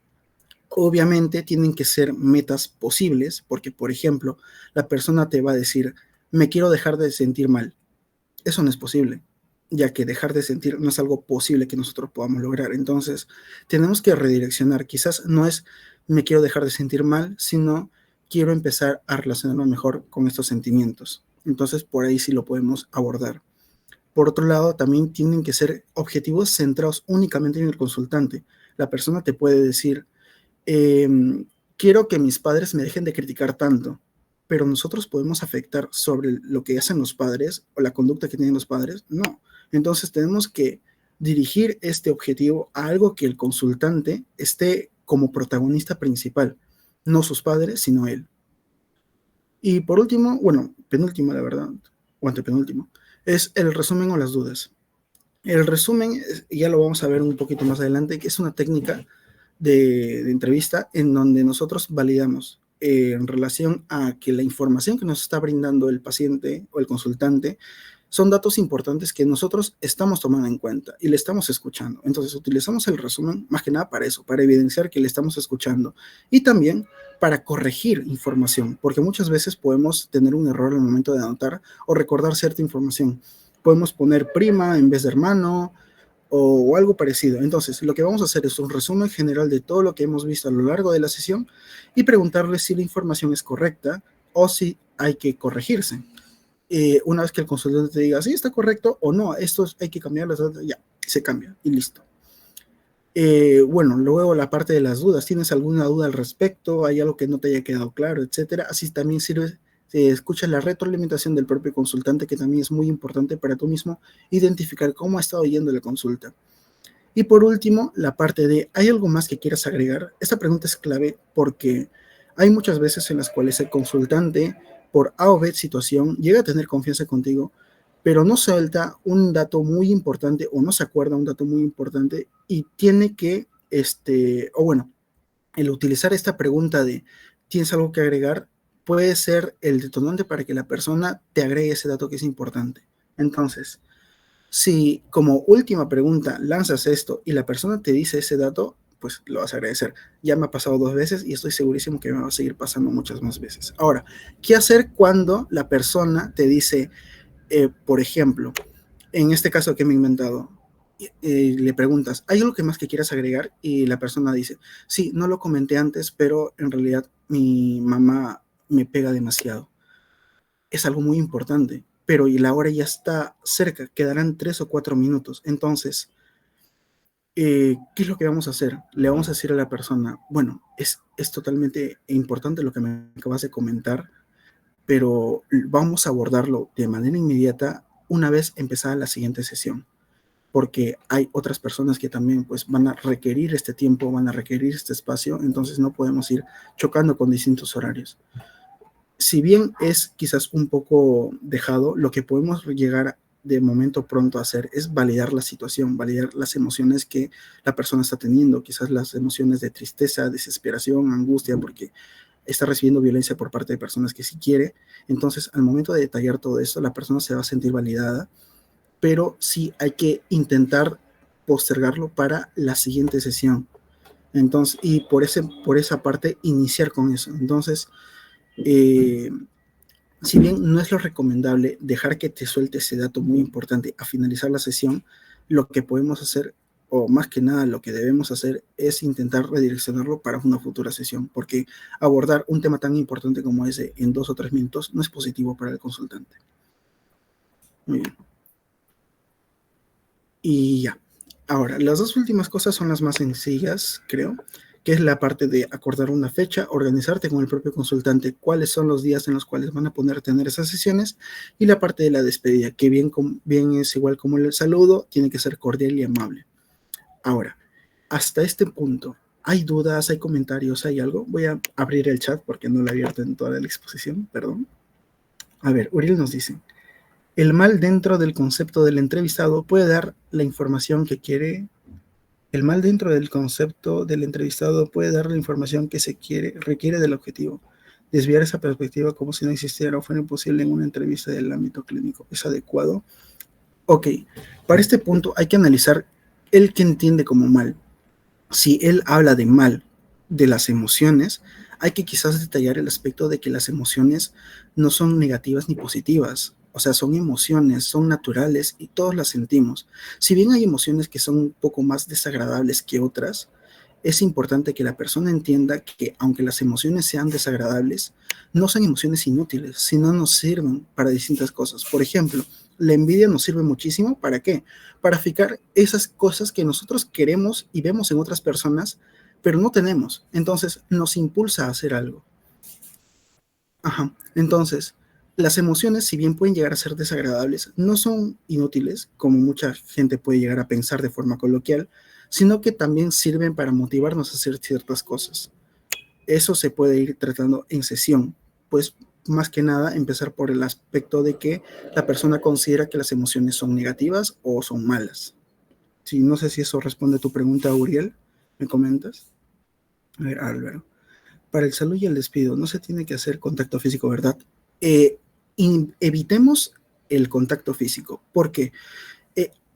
Obviamente tienen que ser metas posibles, porque, por ejemplo, la persona te va a decir, me quiero dejar de sentir mal. Eso no es posible, ya que dejar de sentir no es algo posible que nosotros podamos lograr. Entonces, tenemos que redireccionar. Quizás no es me quiero dejar de sentir mal, sino quiero empezar a relacionarme mejor con estos sentimientos. Entonces, por ahí sí lo podemos abordar. Por otro lado, también tienen que ser objetivos centrados únicamente en el consultante. La persona te puede decir, quiero que mis padres me dejen de criticar tanto, pero nosotros podemos afectar sobre lo que hacen los padres o la conducta que tienen los padres. No. Entonces, tenemos que dirigir este objetivo a algo que el consultante esté como protagonista principal. No sus padres, sino él. Y por último, bueno, penúltimo, la verdad, o antepenúltimo, es el resumen o las dudas. El resumen, ya lo vamos a ver un poquito más adelante, que es una técnica de entrevista en donde nosotros validamos en relación a que la información que nos está brindando el paciente o el consultante son datos importantes que nosotros estamos tomando en cuenta y le estamos escuchando. Entonces utilizamos el resumen más que nada para eso, para evidenciar que le estamos escuchando y también para corregir información, porque muchas veces podemos tener un error al momento de anotar o recordar cierta información. Podemos poner prima en vez de hermano o algo parecido. Entonces, lo que vamos a hacer es un resumen general de todo lo que hemos visto a lo largo de la sesión y preguntarle si la información es correcta o si hay que corregirse. Una vez que el consultante te diga, sí, está correcto o no, esto hay que cambiarlo, ya, se cambia y listo. Bueno, luego la parte de las dudas. ¿Tienes alguna duda al respecto? ¿Hay algo que no te haya quedado claro, etcétera? Así también sirve, escucha la retroalimentación del propio consultante, que también es muy importante para tú mismo identificar cómo ha estado yendo la consulta. Y por último, la parte de, ¿hay algo más que quieras agregar? Esta pregunta es clave porque hay muchas veces en las cuales el consultante, por A o B situación, llega a tener confianza contigo, pero no suelta un dato muy importante o no se acuerda un dato muy importante y tiene que, el utilizar esta pregunta de ¿tienes algo que agregar? Puede ser el detonante para que la persona te agregue ese dato que es importante. Entonces, si como última pregunta lanzas esto y la persona te dice ese dato, pues lo vas a agradecer. Ya me ha pasado 2 veces y estoy segurísimo que me va a seguir pasando muchas más veces. Ahora, ¿qué hacer cuando la persona te dice, por ejemplo, en este caso que me he inventado, le preguntas, ¿hay algo que más que quieras agregar? Y la persona dice, sí, no lo comenté antes, pero en realidad mi mamá me pega demasiado. Es algo muy importante, pero y la hora ya está cerca, quedarán 3 o 4 minutos. Entonces, ¿qué es lo que vamos a hacer? Le vamos a decir a la persona, bueno, es totalmente importante lo que me acabas de comentar, pero vamos a abordarlo de manera inmediata una vez empezada la siguiente sesión, porque hay otras personas que también pues van a requerir este tiempo, van a requerir este espacio, entonces no podemos ir chocando con distintos horarios. Si bien es quizás un poco dejado, lo que podemos llegar de momento pronto hacer es validar la situación, validar las emociones que la persona está teniendo, quizás las emociones de tristeza, desesperación, angustia, porque está recibiendo violencia por parte de personas que sí quiere. Entonces, al momento de detallar todo esto, la persona se va a sentir validada, pero sí hay que intentar postergarlo para la siguiente sesión. Entonces, y por esa parte, iniciar con eso. Entonces, si bien no es lo recomendable dejar que te suelte ese dato muy importante a finalizar la sesión, lo que podemos hacer, o más que nada lo que debemos hacer, es intentar redireccionarlo para una futura sesión, porque abordar un tema tan importante como ese en 2 o 3 minutos no es positivo para el consultante. Muy bien. Y ya. Ahora, las dos últimas cosas son las más sencillas, creo, que es la parte de acordar una fecha, organizarte con el propio consultante cuáles son los días en los cuales van a poder tener esas sesiones, y la parte de la despedida, que bien es igual como el saludo, tiene que ser cordial y amable. Ahora, hasta este punto, ¿hay dudas, hay comentarios, hay algo? Voy a abrir el chat porque no lo he abierto en toda la exposición, perdón. A ver, Uriel nos dice: el mal dentro del concepto del entrevistado puede dar la información que quiere. El mal dentro del concepto del entrevistado puede dar la información que requiere del objetivo. Desviar esa perspectiva como si no existiera o fuera imposible en una entrevista del ámbito clínico. ¿Es adecuado? Ok, para este punto hay que analizar el que entiende como mal. Si él habla de mal de las emociones, hay que quizás detallar el aspecto de que las emociones no son negativas ni positivas. O sea, son emociones, son naturales y todos las sentimos. Si bien hay emociones que son un poco más desagradables que otras, es importante que la persona entienda que aunque las emociones sean desagradables, no son emociones inútiles, sino nos sirven para distintas cosas. Por ejemplo, la envidia nos sirve muchísimo, ¿para qué? Para fijar esas cosas que nosotros queremos y vemos en otras personas, pero no tenemos. Entonces, nos impulsa a hacer algo. Ajá. Entonces, las emociones, si bien pueden llegar a ser desagradables, no son inútiles, como mucha gente puede llegar a pensar de forma coloquial, sino que también sirven para motivarnos a hacer ciertas cosas. Eso se puede ir tratando en sesión, pues más que nada empezar por el aspecto de que la persona considera que las emociones son negativas o son malas. Sí, no sé si eso responde a tu pregunta, Uriel. ¿Me comentas? A ver, Álvaro. Para el saludo y el despido no se tiene que hacer contacto físico, ¿verdad? Evitemos el contacto físico, porque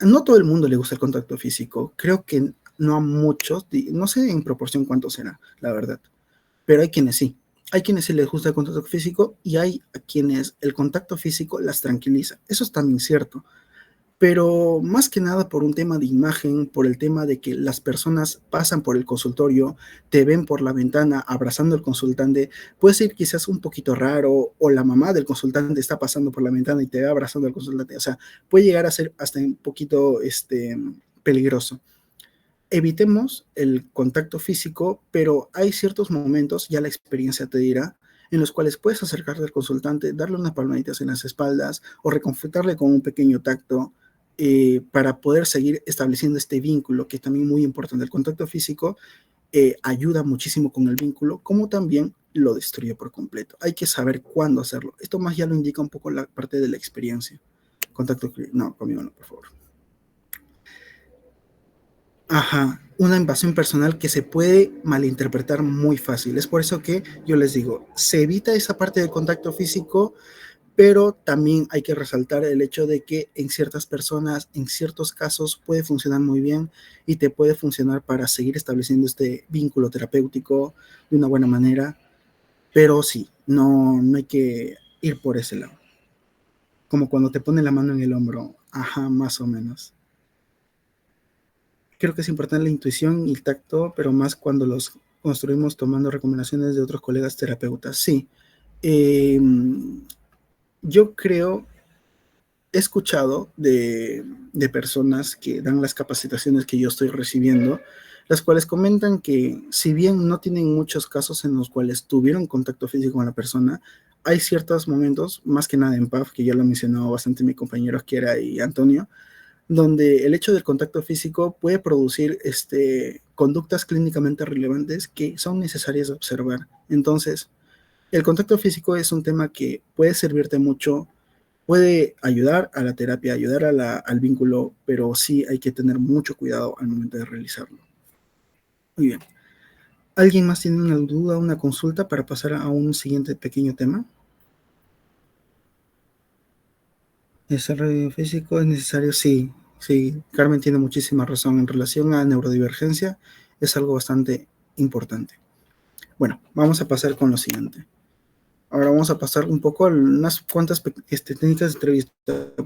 no todo el mundo le gusta el contacto físico. Creo que no a muchos, no sé en proporción cuánto será, la verdad, pero hay quienes sí. Hay quienes sí les gusta el contacto físico y hay a quienes el contacto físico las tranquiliza. Eso es también cierto. Pero más que nada por un tema de imagen, por el tema de que las personas pasan por el consultorio, te ven por la ventana abrazando al consultante, puede ser quizás un poquito raro, o la mamá del consultante está pasando por la ventana y te ve abrazando al consultante. O sea, puede llegar a ser hasta un poquito peligroso. Evitemos el contacto físico, pero hay ciertos momentos, ya la experiencia te dirá, en los cuales puedes acercarte al consultante, darle unas palmaditas en las espaldas o reconfortarle con un pequeño tacto para poder seguir estableciendo este vínculo, que es también muy importante. El contacto físico ayuda muchísimo con el vínculo, como también lo destruye por completo. Hay que saber cuándo hacerlo. Esto más ya lo indica un poco la parte de la experiencia. Contacto, no, conmigo no, por favor. Ajá, una invasión personal que se puede malinterpretar muy fácil. Es por eso que yo les digo, se evita esa parte del contacto físico, pero también hay que resaltar el hecho de que en ciertas personas, en ciertos casos, puede funcionar muy bien y te puede funcionar para seguir estableciendo este vínculo terapéutico de una buena manera, pero sí, no hay que ir por ese lado. Como cuando te ponen la mano en el hombro, ajá, más o menos. Creo que es importante la intuición y el tacto, pero más cuando los construimos tomando recomendaciones de otros colegas terapeutas. Sí, yo creo, he escuchado de personas que dan las capacitaciones que yo estoy recibiendo, las cuales comentan que si bien no tienen muchos casos en los cuales tuvieron contacto físico con la persona, hay ciertos momentos, más que nada en PAF, que ya lo ha mencionado bastante mi compañero Kiera y Antonio, donde el hecho del contacto físico puede producir conductas clínicamente relevantes que son necesarias de observar. Entonces, el contacto físico es un tema que puede servirte mucho Puede ayudar a la terapia, ayudar al vínculo, pero sí hay que tener mucho cuidado al momento de realizarlo. Muy bien. ¿Alguien más tiene una duda, una consulta para pasar a un siguiente pequeño tema? ¿Desarrollo físico es necesario? Sí, sí. Carmen tiene muchísima razón. En relación a neurodivergencia, es algo bastante importante. Bueno, vamos a pasar con lo siguiente. Ahora vamos a pasar un poco a unas cuantas técnicas de entrevista.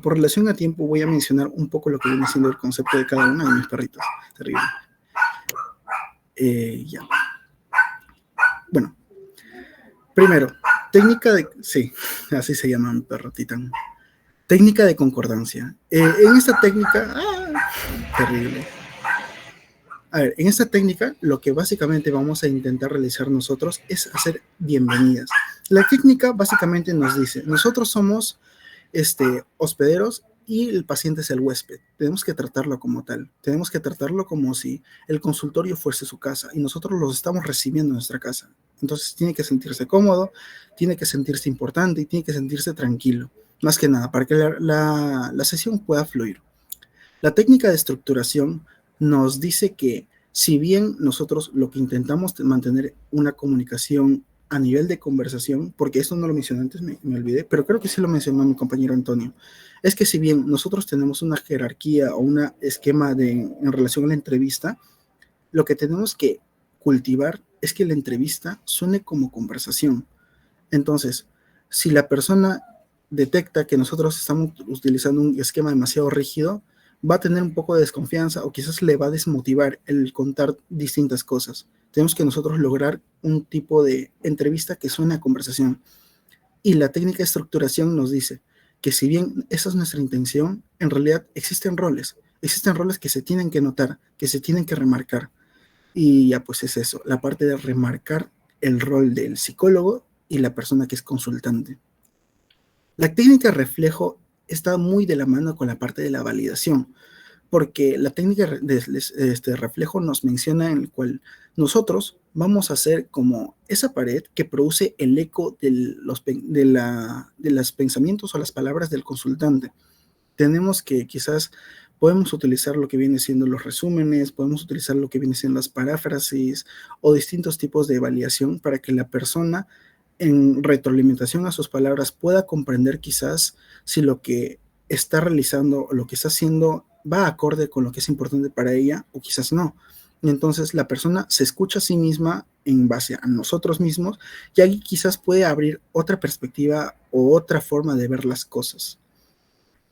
Por relación a tiempo, voy a mencionar un poco lo que viene siendo el concepto de cada una de mis perritos. Terrible. Ya. Bueno, primero, técnica de... Sí, así se llama mi perro Titán. Técnica de concordancia. En esta técnica... terrible. A ver, en esta técnica, lo que básicamente vamos a intentar realizar nosotros es hacer bienvenidas. La técnica básicamente nos dice, nosotros somos hospederos y el paciente es el huésped. Tenemos que tratarlo como tal. Tenemos que tratarlo como si el consultorio fuese su casa y nosotros los estamos recibiendo en nuestra casa. Entonces tiene que sentirse cómodo, tiene que sentirse importante y tiene que sentirse tranquilo. Más que nada, para que la sesión pueda fluir. La técnica de estructuración nos dice que si bien nosotros lo que intentamos es mantener una comunicación a nivel de conversación, porque esto no lo mencioné antes, me olvidé, pero creo que sí lo mencionó mi compañero Antonio, es que si bien nosotros tenemos una jerarquía o un esquema en relación a la entrevista, lo que tenemos que cultivar es que la entrevista suene como conversación. Entonces, si la persona detecta que nosotros estamos utilizando un esquema demasiado rígido, va a tener un poco de desconfianza o quizás le va a desmotivar el contar distintas cosas. Tenemos que nosotros lograr un tipo de entrevista que suene a conversación. Y la técnica de estructuración nos dice que si bien esa es nuestra intención, en realidad existen roles que se tienen que notar, que se tienen que remarcar. Y ya pues es eso, la parte de remarcar el rol del psicólogo y la persona que es consultante. La técnica reflejo está muy de la mano con la parte de la validación, porque la técnica de reflejo nos menciona en el cual nosotros vamos a hacer como esa pared que produce el eco de los pensamientos o las palabras del consultante. Tenemos que quizás podemos utilizar lo que viene siendo los resúmenes, podemos utilizar lo que viene siendo las paráfrasis o distintos tipos de validación para que la persona en retroalimentación a sus palabras pueda comprender quizás si lo que está realizando o lo que está haciendo va acorde con lo que es importante para ella o quizás no. Y entonces la persona se escucha a sí misma en base a nosotros mismos y ahí quizás puede abrir otra perspectiva o otra forma de ver las cosas.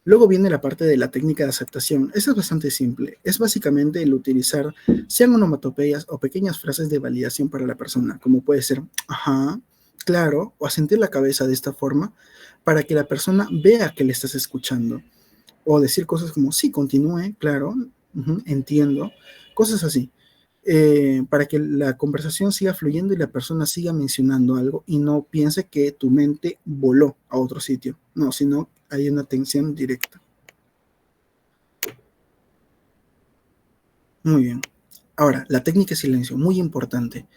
Luego viene la parte de la técnica de aceptación. Esa es bastante simple. Es básicamente el utilizar, sean onomatopeyas o pequeñas frases de validación para la persona, como puede ser, ajá, claro, o asentir la cabeza de esta forma para que la persona vea que le estás escuchando. O decir cosas como, sí, continúe, claro, entiendo, cosas así. Para que la conversación siga fluyendo y la persona siga mencionando algo y no piense que tu mente voló a otro sitio. No, sino hay una atención directa. Muy bien. Ahora, la técnica de silencio, muy importante.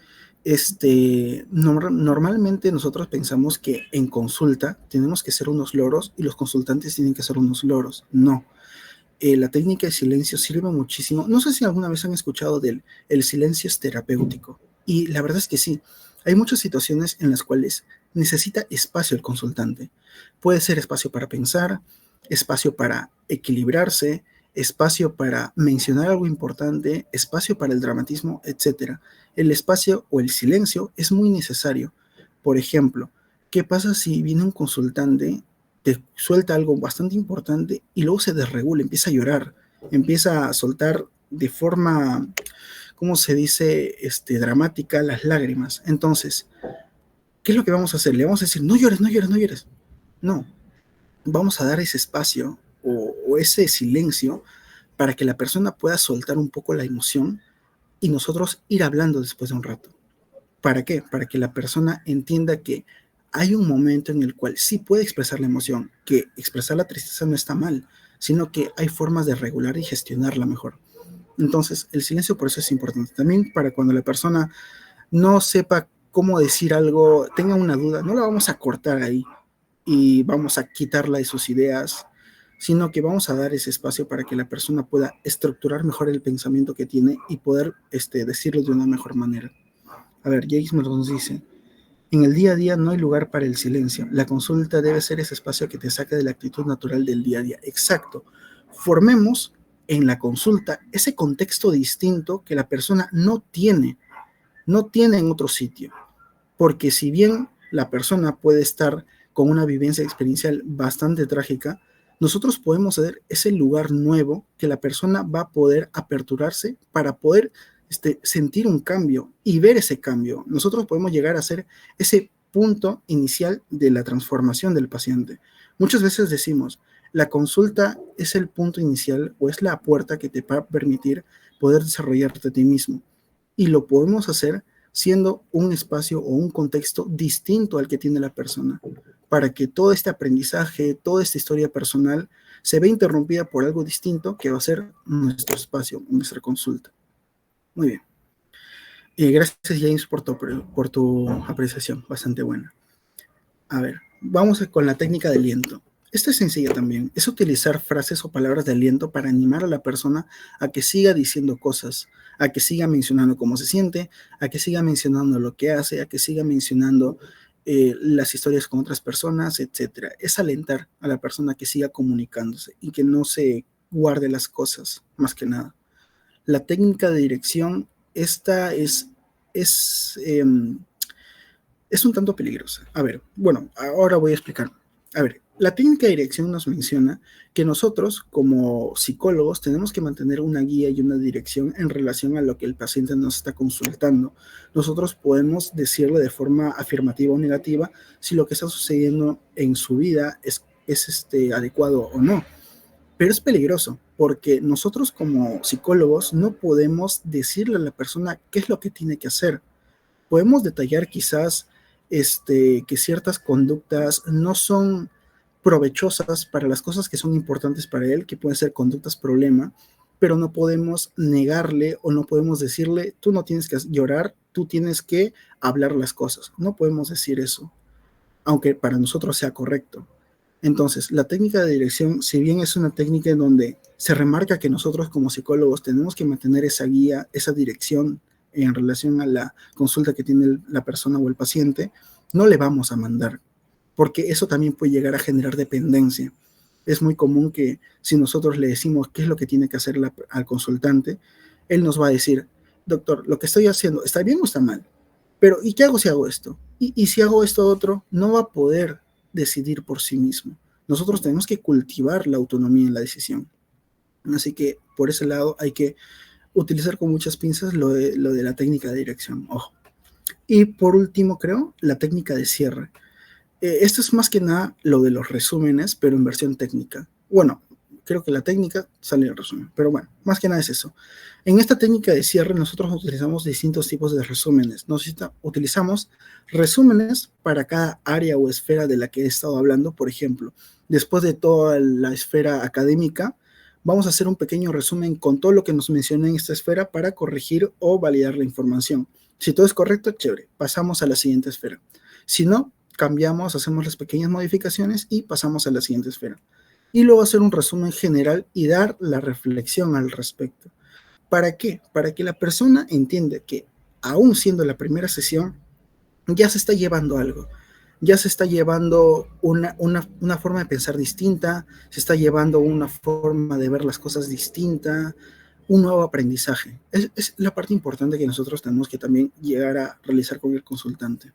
Normalmente nosotros pensamos que en consulta tenemos que ser unos loros y los consultantes tienen que ser unos loros. No. La técnica de silencio sirve muchísimo. No sé si alguna vez han escuchado del el silencio es terapéutico. Y la verdad es que sí. Hay muchas situaciones en las cuales necesita espacio el consultante. Puede ser espacio para pensar, espacio para equilibrarse, espacio para mencionar algo importante, espacio para el dramatismo, etc. El espacio o el silencio es muy necesario. Por ejemplo, ¿qué pasa si viene un consultante, te suelta algo bastante importante y luego se desregula, empieza a llorar, empieza a soltar de forma, ¿cómo se dice?, dramática las lágrimas? Entonces, ¿qué es lo que vamos a hacer? Le vamos a decir, no llores, no llores, no llores. No, vamos a dar ese espacio o ese silencio para que la persona pueda soltar un poco la emoción y nosotros ir hablando después de un rato. ¿Para qué? Para que la persona entienda que hay un momento en el cual sí puede expresar la emoción, que expresar la tristeza no está mal, sino que hay formas de regular y gestionarla mejor. Entonces, el silencio por eso es importante. También para cuando la persona no sepa cómo decir algo, tenga una duda, no la vamos a cortar ahí. y vamos a quitarla de sus ideas, sino que vamos a dar ese espacio para que la persona pueda estructurar mejor el pensamiento que tiene y poder decirlo de una mejor manera. A ver, James nos dice, en el día a día no hay lugar para el silencio. La consulta debe ser ese espacio que te saque de la actitud natural del día a día. Exacto. Formemos en la consulta ese contexto distinto que la persona no tiene en otro sitio. Porque si bien la persona puede estar con una vivencia experiencial bastante trágica, nosotros podemos ser ese lugar nuevo que la persona va a poder aperturarse para poder sentir un cambio y ver ese cambio. Nosotros podemos llegar a ser ese punto inicial de la transformación del paciente. Muchas veces decimos, la consulta es el punto inicial o es la puerta que te va a permitir poder desarrollarte a ti mismo. Y lo podemos hacer siendo un espacio o un contexto distinto al que tiene la persona, para que todo este aprendizaje, toda esta historia personal se vea interrumpida por algo distinto que va a ser nuestro espacio, nuestra consulta. Muy bien. Gracias, James, por tu apreciación, bastante buena. A ver, vamos con la técnica de aliento. Esta es sencilla también, es utilizar frases o palabras de aliento para animar a la persona a que siga diciendo cosas, a que siga mencionando cómo se siente, a que siga mencionando lo que hace, a que siga mencionando las historias con otras personas, etc. Es alentar a la persona a que siga comunicándose y que no se guarde las cosas, más que nada. La técnica de dirección, esta es un tanto peligrosa. A ver, bueno, ahora voy a explicar. A ver, la técnica de dirección nos menciona que nosotros, como psicólogos, tenemos que mantener una guía y una dirección en relación a lo que el paciente nos está consultando. Nosotros podemos decirle de forma afirmativa o negativa si lo que está sucediendo en su vida es adecuado o no. Pero es peligroso, porque nosotros como psicólogos no podemos decirle a la persona qué es lo que tiene que hacer. Podemos detallar quizás que ciertas conductas no son provechosas para las cosas que son importantes para él, que pueden ser conductas problema, pero no podemos negarle o no podemos decirle, tú no tienes que llorar, tú tienes que hablar las cosas. No podemos decir eso, aunque para nosotros sea correcto. Entonces, la técnica de dirección, si bien es una técnica en donde se remarca que nosotros como psicólogos tenemos que mantener esa guía, esa dirección en relación a la consulta que tiene la persona o el paciente, no le vamos a mandar, porque eso también puede llegar a generar dependencia. Es muy común que si nosotros le decimos qué es lo que tiene que hacer al consultante, él nos va a decir, doctor, lo que estoy haciendo, ¿está bien o está mal? Pero, ¿y qué hago si hago esto? Y si hago esto otro, no va a poder decidir por sí mismo. Nosotros tenemos que cultivar la autonomía en la decisión. Así que por ese lado hay que utilizar con muchas pinzas lo de la técnica de dirección. Ojo. Y por último, creo, la técnica de cierre. Esto es más que nada lo de los resúmenes, pero en versión técnica. Bueno, creo que la técnica sale en el resumen, pero bueno, más que nada es eso. En esta técnica de cierre nosotros utilizamos distintos tipos de resúmenes. Utilizamos resúmenes para cada área o esfera de la que he estado hablando. Por ejemplo, después de toda la esfera académica, vamos a hacer un pequeño resumen con todo lo que nos mencioné en esta esfera para corregir o validar la información. Si todo es correcto, chévere, pasamos a la siguiente esfera. Si no, cambiamos, hacemos las pequeñas modificaciones y pasamos a la siguiente esfera. Y luego hacer un resumen general y dar la reflexión al respecto. ¿Para qué? Para que la persona entienda que, aún siendo la primera sesión, ya se está llevando algo. Ya se está llevando una forma de pensar distinta, se está llevando una forma de ver las cosas distinta, un nuevo aprendizaje. Es la parte importante que nosotros tenemos que también llegar a realizar con el consultante.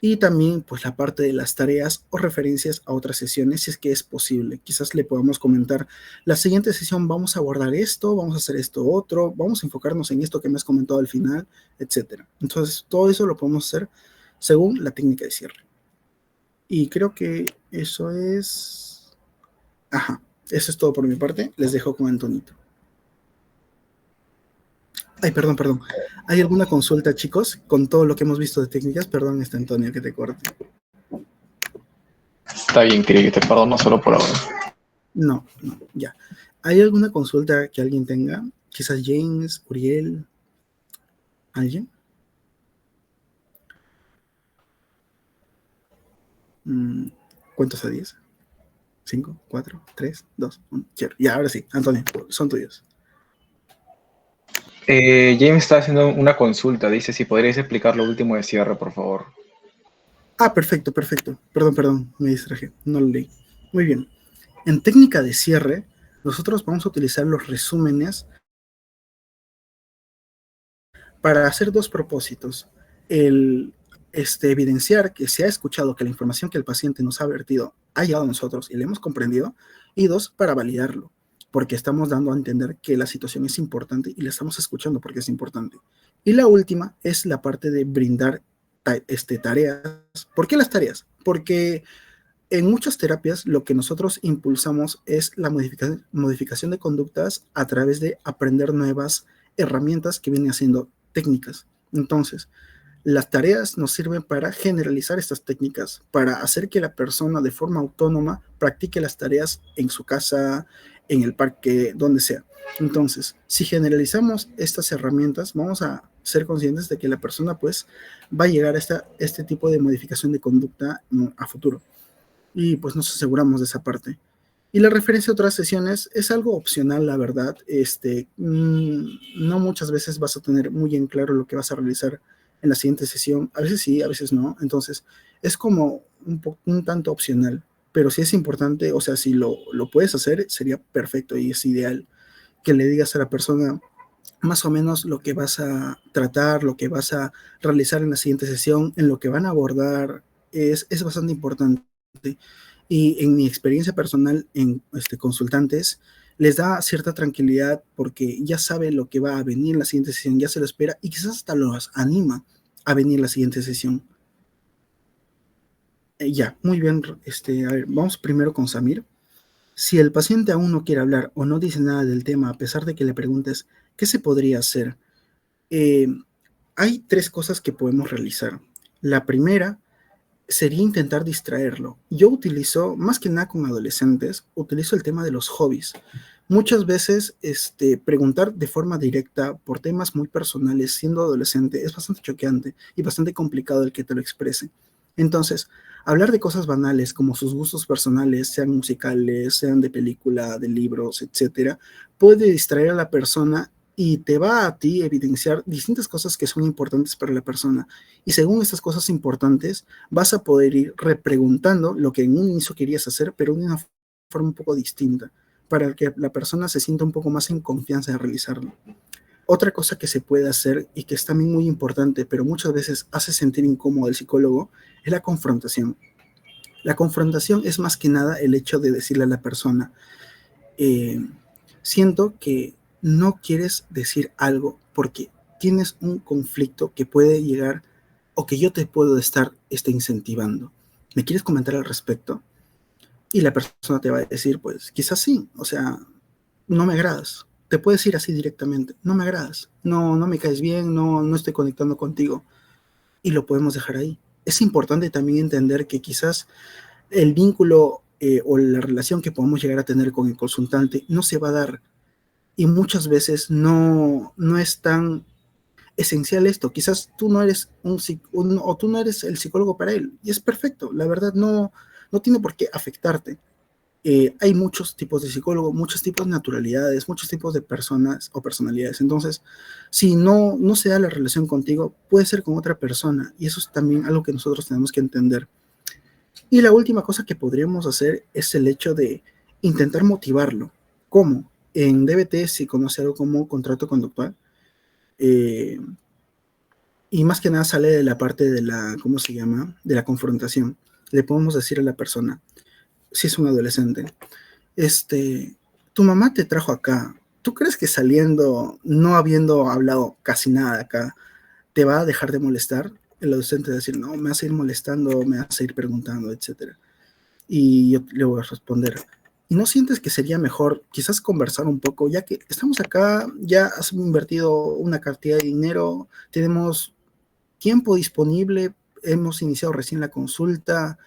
Y también pues la parte de las tareas o referencias a otras sesiones, si es que es posible. Quizás le podamos comentar, la siguiente sesión vamos a abordar esto, vamos a hacer esto otro, vamos a enfocarnos en esto que me has comentado al final, etc. Entonces, todo eso lo podemos hacer según la técnica de cierre. Y creo que eso es... Ajá, eso es todo por mi parte. Les dejo con Antonito. Ay, perdón. ¿Hay alguna consulta, chicos, con todo lo que hemos visto de técnicas? Perdón, Antonio, que te corte. Está bien, creo que te perdono solo por ahora. No, ya. ¿Hay alguna consulta que alguien tenga? Quizás James, Uriel, ¿alguien? ¿Cuántos a 10? 5, 4, 3, 2, 1. Ya, ahora sí, Antonio, son tuyos. James está haciendo una consulta. Dice si podrías explicar lo último de cierre, por favor. Perfecto. Perdón, me distraje, no lo leí. Muy bien. En técnica de cierre, nosotros vamos a utilizar los resúmenes para hacer dos propósitos. El evidenciar que se ha escuchado, que la información que el paciente nos ha vertido ha llegado a nosotros y la hemos comprendido. Y dos, para validarlo, porque estamos dando a entender que la situación es importante y la estamos escuchando porque es importante. Y la última es la parte de brindar tareas. ¿Por qué las tareas? Porque en muchas terapias lo que nosotros impulsamos es la modificación de conductas a través de aprender nuevas herramientas que vienen haciendo técnicas. Entonces, las tareas nos sirven para generalizar estas técnicas, para hacer que la persona de forma autónoma practique las tareas en su casa, en el parque, donde sea. Entonces, si generalizamos estas herramientas, vamos a ser conscientes de que la persona pues va a llegar a este tipo de modificación de conducta a futuro. Y pues nos aseguramos de esa parte. Y la referencia a otras sesiones es algo opcional, la verdad. No muchas veces vas a tener muy en claro lo que vas a realizar en la siguiente sesión. A veces sí, a veces no. Entonces, es como un tanto opcional. Pero si es importante, o sea, si lo puedes hacer, sería perfecto y es ideal que le digas a la persona más o menos lo que vas a tratar, lo que vas a realizar en la siguiente sesión, en lo que van a abordar. Es bastante importante. Y en mi experiencia personal en consultantes, les da cierta tranquilidad porque ya sabe lo que va a venir en la siguiente sesión, ya se lo espera y quizás hasta los anima a venir la siguiente sesión. Ya, muy bien. A ver, vamos primero con Samir. Si el paciente aún no quiere hablar o no dice nada del tema, a pesar de que le preguntes, ¿qué se podría hacer? Hay tres cosas que podemos realizar. La primera sería intentar distraerlo. Yo utilizo, más que nada con adolescentes, utilizo el tema de los hobbies. Muchas veces preguntar de forma directa por temas muy personales siendo adolescente es bastante choqueante y bastante complicado el que te lo exprese. Entonces, hablar de cosas banales como sus gustos personales, sean musicales, sean de película, de libros, etcétera, puede distraer a la persona y te va a ti evidenciar distintas cosas que son importantes para la persona. Y según estas cosas importantes, vas a poder ir repreguntando lo que en un inicio querías hacer, pero de una forma un poco distinta, para que la persona se sienta un poco más en confianza de realizarlo. Otra cosa que se puede hacer y que es también muy importante, pero muchas veces hace sentir incómodo al psicólogo, es la confrontación. La confrontación es más que nada el hecho de decirle a la persona, siento que no quieres decir algo porque tienes un conflicto que puede llegar o que yo te puedo estar incentivando. ¿Me quieres comentar al respecto? Y la persona te va a decir, pues quizás sí, o sea, no me agradas. Te puedes decir así directamente, no me agradas, no me caes bien, no estoy conectando contigo. Y lo podemos dejar ahí. Es importante también entender que quizás el vínculo o la relación que podamos llegar a tener con el consultante no se va a dar. Y muchas veces no es tan esencial esto. Quizás tú no eres o tú no eres el psicólogo para él. Y es perfecto. La verdad no tiene por qué afectarte. Hay muchos tipos de psicólogo, muchos tipos de naturalidades, muchos tipos de personas o personalidades. Entonces, si no se da la relación contigo, puede ser con otra persona. Y eso es también algo que nosotros tenemos que entender. Y la última cosa que podríamos hacer es el hecho de intentar motivarlo. ¿Cómo? En DBT se conoce algo como contrato conductual. Y más que nada sale de la parte de la, ¿cómo se llama? De la confrontación. Le podemos decir a la persona, si es un adolescente, tu mamá te trajo acá. ¿Tú crees que saliendo, no habiendo hablado casi nada acá, te va a dejar de molestar? El adolescente va a decir, no, me vas a ir molestando, me vas a ir preguntando, etcétera. Y yo le voy a responder, ¿y no sientes que sería mejor quizás conversar un poco, ya que estamos acá, ya has invertido una cantidad de dinero, tenemos tiempo disponible, hemos iniciado recién la consulta,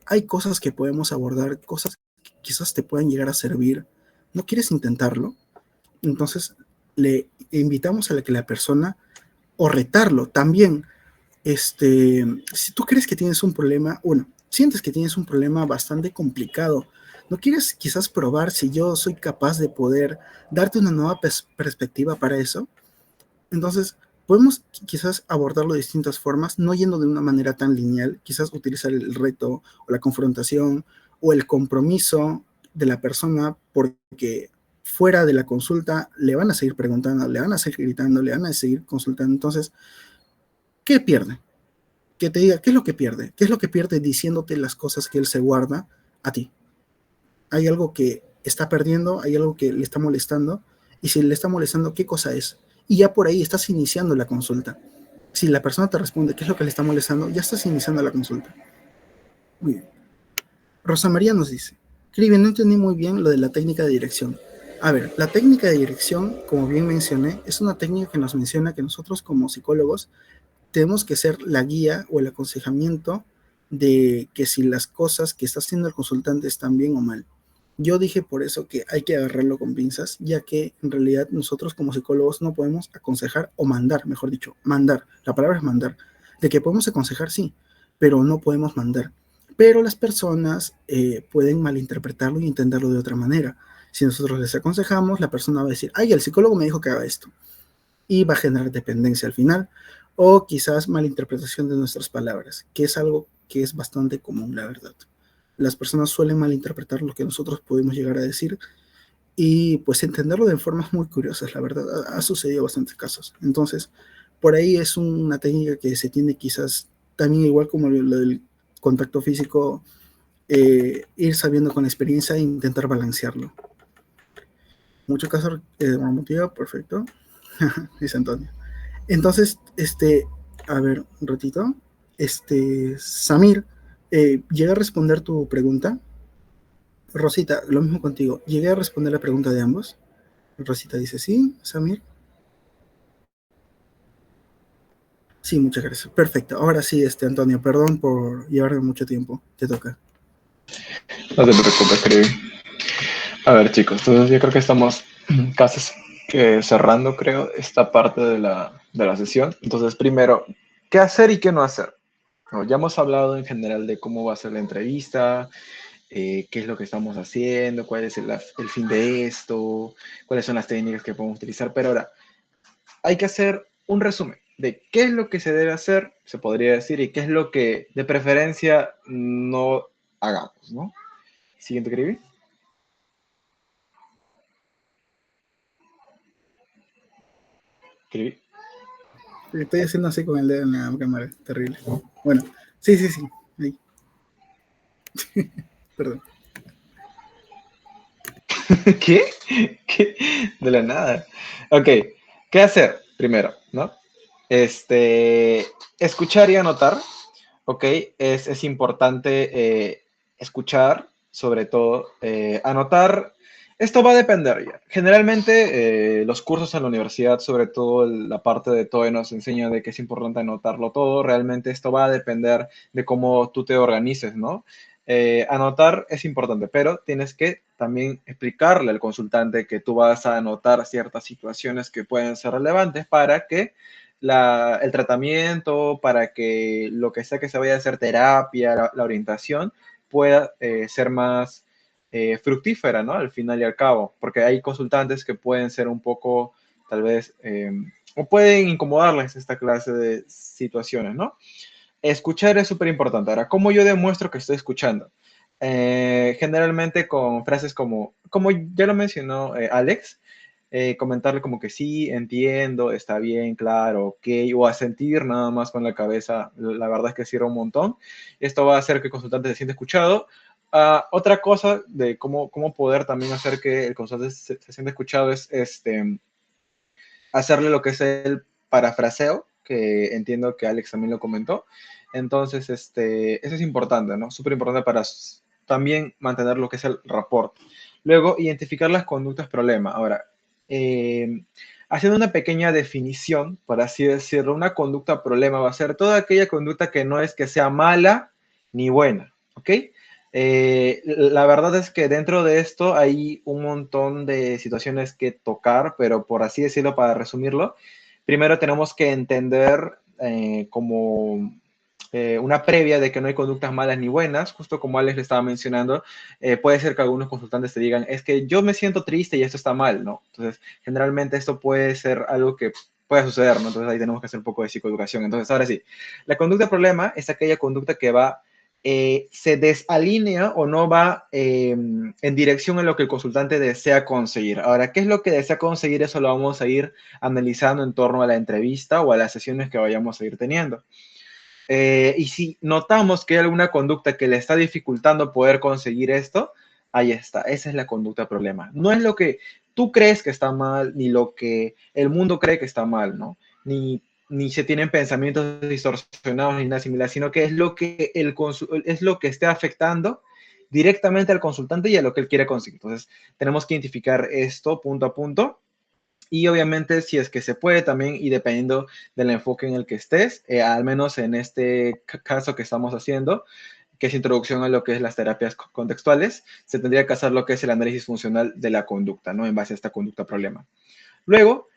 hay cosas que podemos abordar, cosas que quizás te puedan llegar a servir, ¿no quieres intentarlo? Entonces le invitamos a que la persona, o retarlo también, si tú crees que tienes un problema, bueno, sientes que tienes un problema bastante complicado, ¿no quieres quizás probar si yo soy capaz de poder darte una nueva perspectiva para eso? Entonces, podemos quizás abordarlo de distintas formas, no yendo de una manera tan lineal, quizás utilizar el reto o la confrontación o el compromiso de la persona, porque fuera de la consulta le van a seguir preguntando, le van a seguir gritando, le van a seguir consultando. Entonces, ¿qué pierde? Que te diga, ¿qué es lo que pierde? ¿Qué es lo que pierde diciéndote las cosas que él se guarda a ti? Hay algo que está perdiendo, hay algo que le está molestando, y si le está molestando, ¿qué cosa es? Y ya por ahí estás iniciando la consulta. Si la persona te responde qué es lo que le está molestando, ya estás iniciando la consulta. Muy bien. Rosa María nos dice, Cristian, no entendí muy bien lo de la técnica de dirección. A ver, la técnica de dirección, como bien mencioné, es una técnica que nos menciona que nosotros como psicólogos tenemos que ser la guía o el aconsejamiento de que si las cosas que está haciendo el consultante están bien o mal. Yo dije por eso que hay que agarrarlo con pinzas, ya que en realidad nosotros como psicólogos no podemos aconsejar o mandar, mejor dicho, mandar. La palabra es mandar. De que podemos aconsejar, sí, pero no podemos mandar. Pero las personas pueden malinterpretarlo y entenderlo de otra manera. Si nosotros les aconsejamos, la persona va a decir, ay, el psicólogo me dijo que haga esto. Y va a generar dependencia al final, o quizás malinterpretación de nuestras palabras, que es algo que es bastante común, la verdad. Las personas suelen malinterpretar lo que nosotros podemos llegar a decir y pues entenderlo de formas muy curiosas, la verdad. Ha sucedido bastantes casos. Entonces, por ahí es una técnica que se tiene quizás también igual como lo del contacto físico, ir sabiendo con la experiencia e intentar balancearlo. Mucho caso motivo, perfecto. Dice Antonio. Entonces, a ver, un ratito. Samir, ¿llegué a responder tu pregunta? Rosita, lo mismo contigo. ¿Llegué a responder la pregunta de ambos? Rosita dice, sí, Samir. Sí, muchas gracias. Perfecto. Ahora sí, Antonio, perdón por llevarme mucho tiempo. Te toca. No te preocupes, Crivi. A ver, chicos, entonces yo creo que estamos casi cerrando, creo, esta parte de la sesión. Entonces, primero, ¿qué hacer y qué no hacer? No, ya hemos hablado en general de cómo va a ser la entrevista, qué es lo que estamos haciendo, cuál es el fin de esto, cuáles son las técnicas que podemos utilizar, pero ahora hay que hacer un resumen de qué es lo que se debe hacer, se podría decir, y qué es lo que de preferencia no hagamos, ¿no? Siguiente, Crivi. Crivi. Estoy haciendo así con el dedo en la cámara. Terrible. Bueno, sí. Ahí. Perdón. ¿Qué? ¿Qué? De la nada. Ok, ¿qué hacer primero, no? Escuchar y anotar, ok, es importante escuchar, sobre todo, anotar. Esto va a depender ya. Generalmente, los cursos en la universidad, sobre todo la parte de TOE, nos enseña de que es importante anotarlo todo. Realmente esto va a depender de cómo tú te organices, ¿no? Anotar es importante, pero tienes que también explicarle al consultante que tú vas a anotar ciertas situaciones que pueden ser relevantes para que el tratamiento, para que lo que sea que se vaya a hacer terapia, la orientación, pueda ser más fructífera, ¿no? Al final y al cabo, porque hay consultantes que pueden ser un poco, tal vez, o pueden incomodarles esta clase de situaciones, ¿no? Escuchar es súper importante. Ahora, ¿cómo yo demuestro que estoy escuchando? Generalmente con frases como ya lo mencionó Alex, comentarle como que sí, entiendo, está bien, claro, ok, o asentir nada más con la cabeza, la verdad es que sirve un montón. Esto va a hacer que el consultante se sienta escuchado. Otra cosa de cómo poder también hacer que el consultante se sienta escuchado es hacerle lo que es el parafraseo, que entiendo que Alex también lo comentó. Entonces, eso es importante, ¿no? Súper importante para también mantener lo que es el rapport. Luego, identificar las conductas problema. Ahora, haciendo una pequeña definición, por así decirlo, una conducta problema va a ser toda aquella conducta que no es que sea mala ni buena, ¿ok? La verdad es que dentro de esto hay un montón de situaciones que tocar, pero por así decirlo, para resumirlo, primero tenemos que entender como una previa de que no hay conductas malas ni buenas, justo como Alex le estaba mencionando, puede ser que algunos consultantes te digan, es que yo me siento triste y esto está mal, ¿no? Entonces, generalmente esto puede ser algo que puede suceder, ¿no? Entonces ahí tenemos que hacer un poco de psicoeducación. Entonces, ahora sí, la conducta problema es aquella conducta que va, se desalinea o no va en dirección a lo que el consultante desea conseguir. Ahora, ¿qué es lo que desea conseguir? Eso lo vamos a ir analizando en torno a la entrevista o a las sesiones que vayamos a ir teniendo. Y si notamos que hay alguna conducta que le está dificultando poder conseguir esto, ahí está, esa es la conducta problema. No es lo que tú crees que está mal, ni lo que el mundo cree que está mal, ¿no? Ni se tienen pensamientos distorsionados ni nada similar, sino que es lo que, es lo que esté afectando directamente al consultante y a lo que él quiere conseguir. Entonces, tenemos que identificar esto punto a punto. Y obviamente, si es que se puede también, y dependiendo del enfoque en el que estés, al menos en este caso que estamos haciendo, que es introducción a lo que es las terapias contextuales, se tendría que hacer lo que es el análisis funcional de la conducta, ¿no? En base a esta conducta problema. Luego,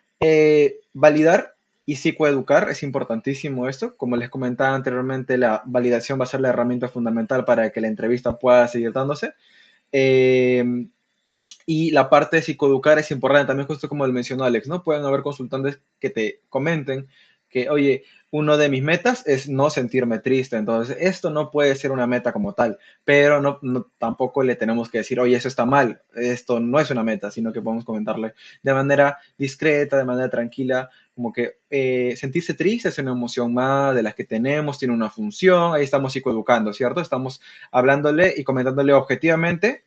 validar y psicoeducar, es importantísimo esto. Como les comentaba anteriormente, la validación va a ser la herramienta fundamental para que la entrevista pueda seguir dándose. Y la parte de psicoeducar es importante también, justo como lo mencionó Alex, ¿no? Pueden haber consultantes que te comenten que, oye, uno de mis metas es no sentirme triste, entonces esto no puede ser una meta como tal, pero tampoco le tenemos que decir, oye, eso está mal, esto no es una meta, sino que podemos comentarle de manera discreta, de manera tranquila, como que sentirse triste es una emoción más de las que tenemos, tiene una función, ahí estamos psicoeducando, ¿cierto? Estamos hablándole y comentándole objetivamente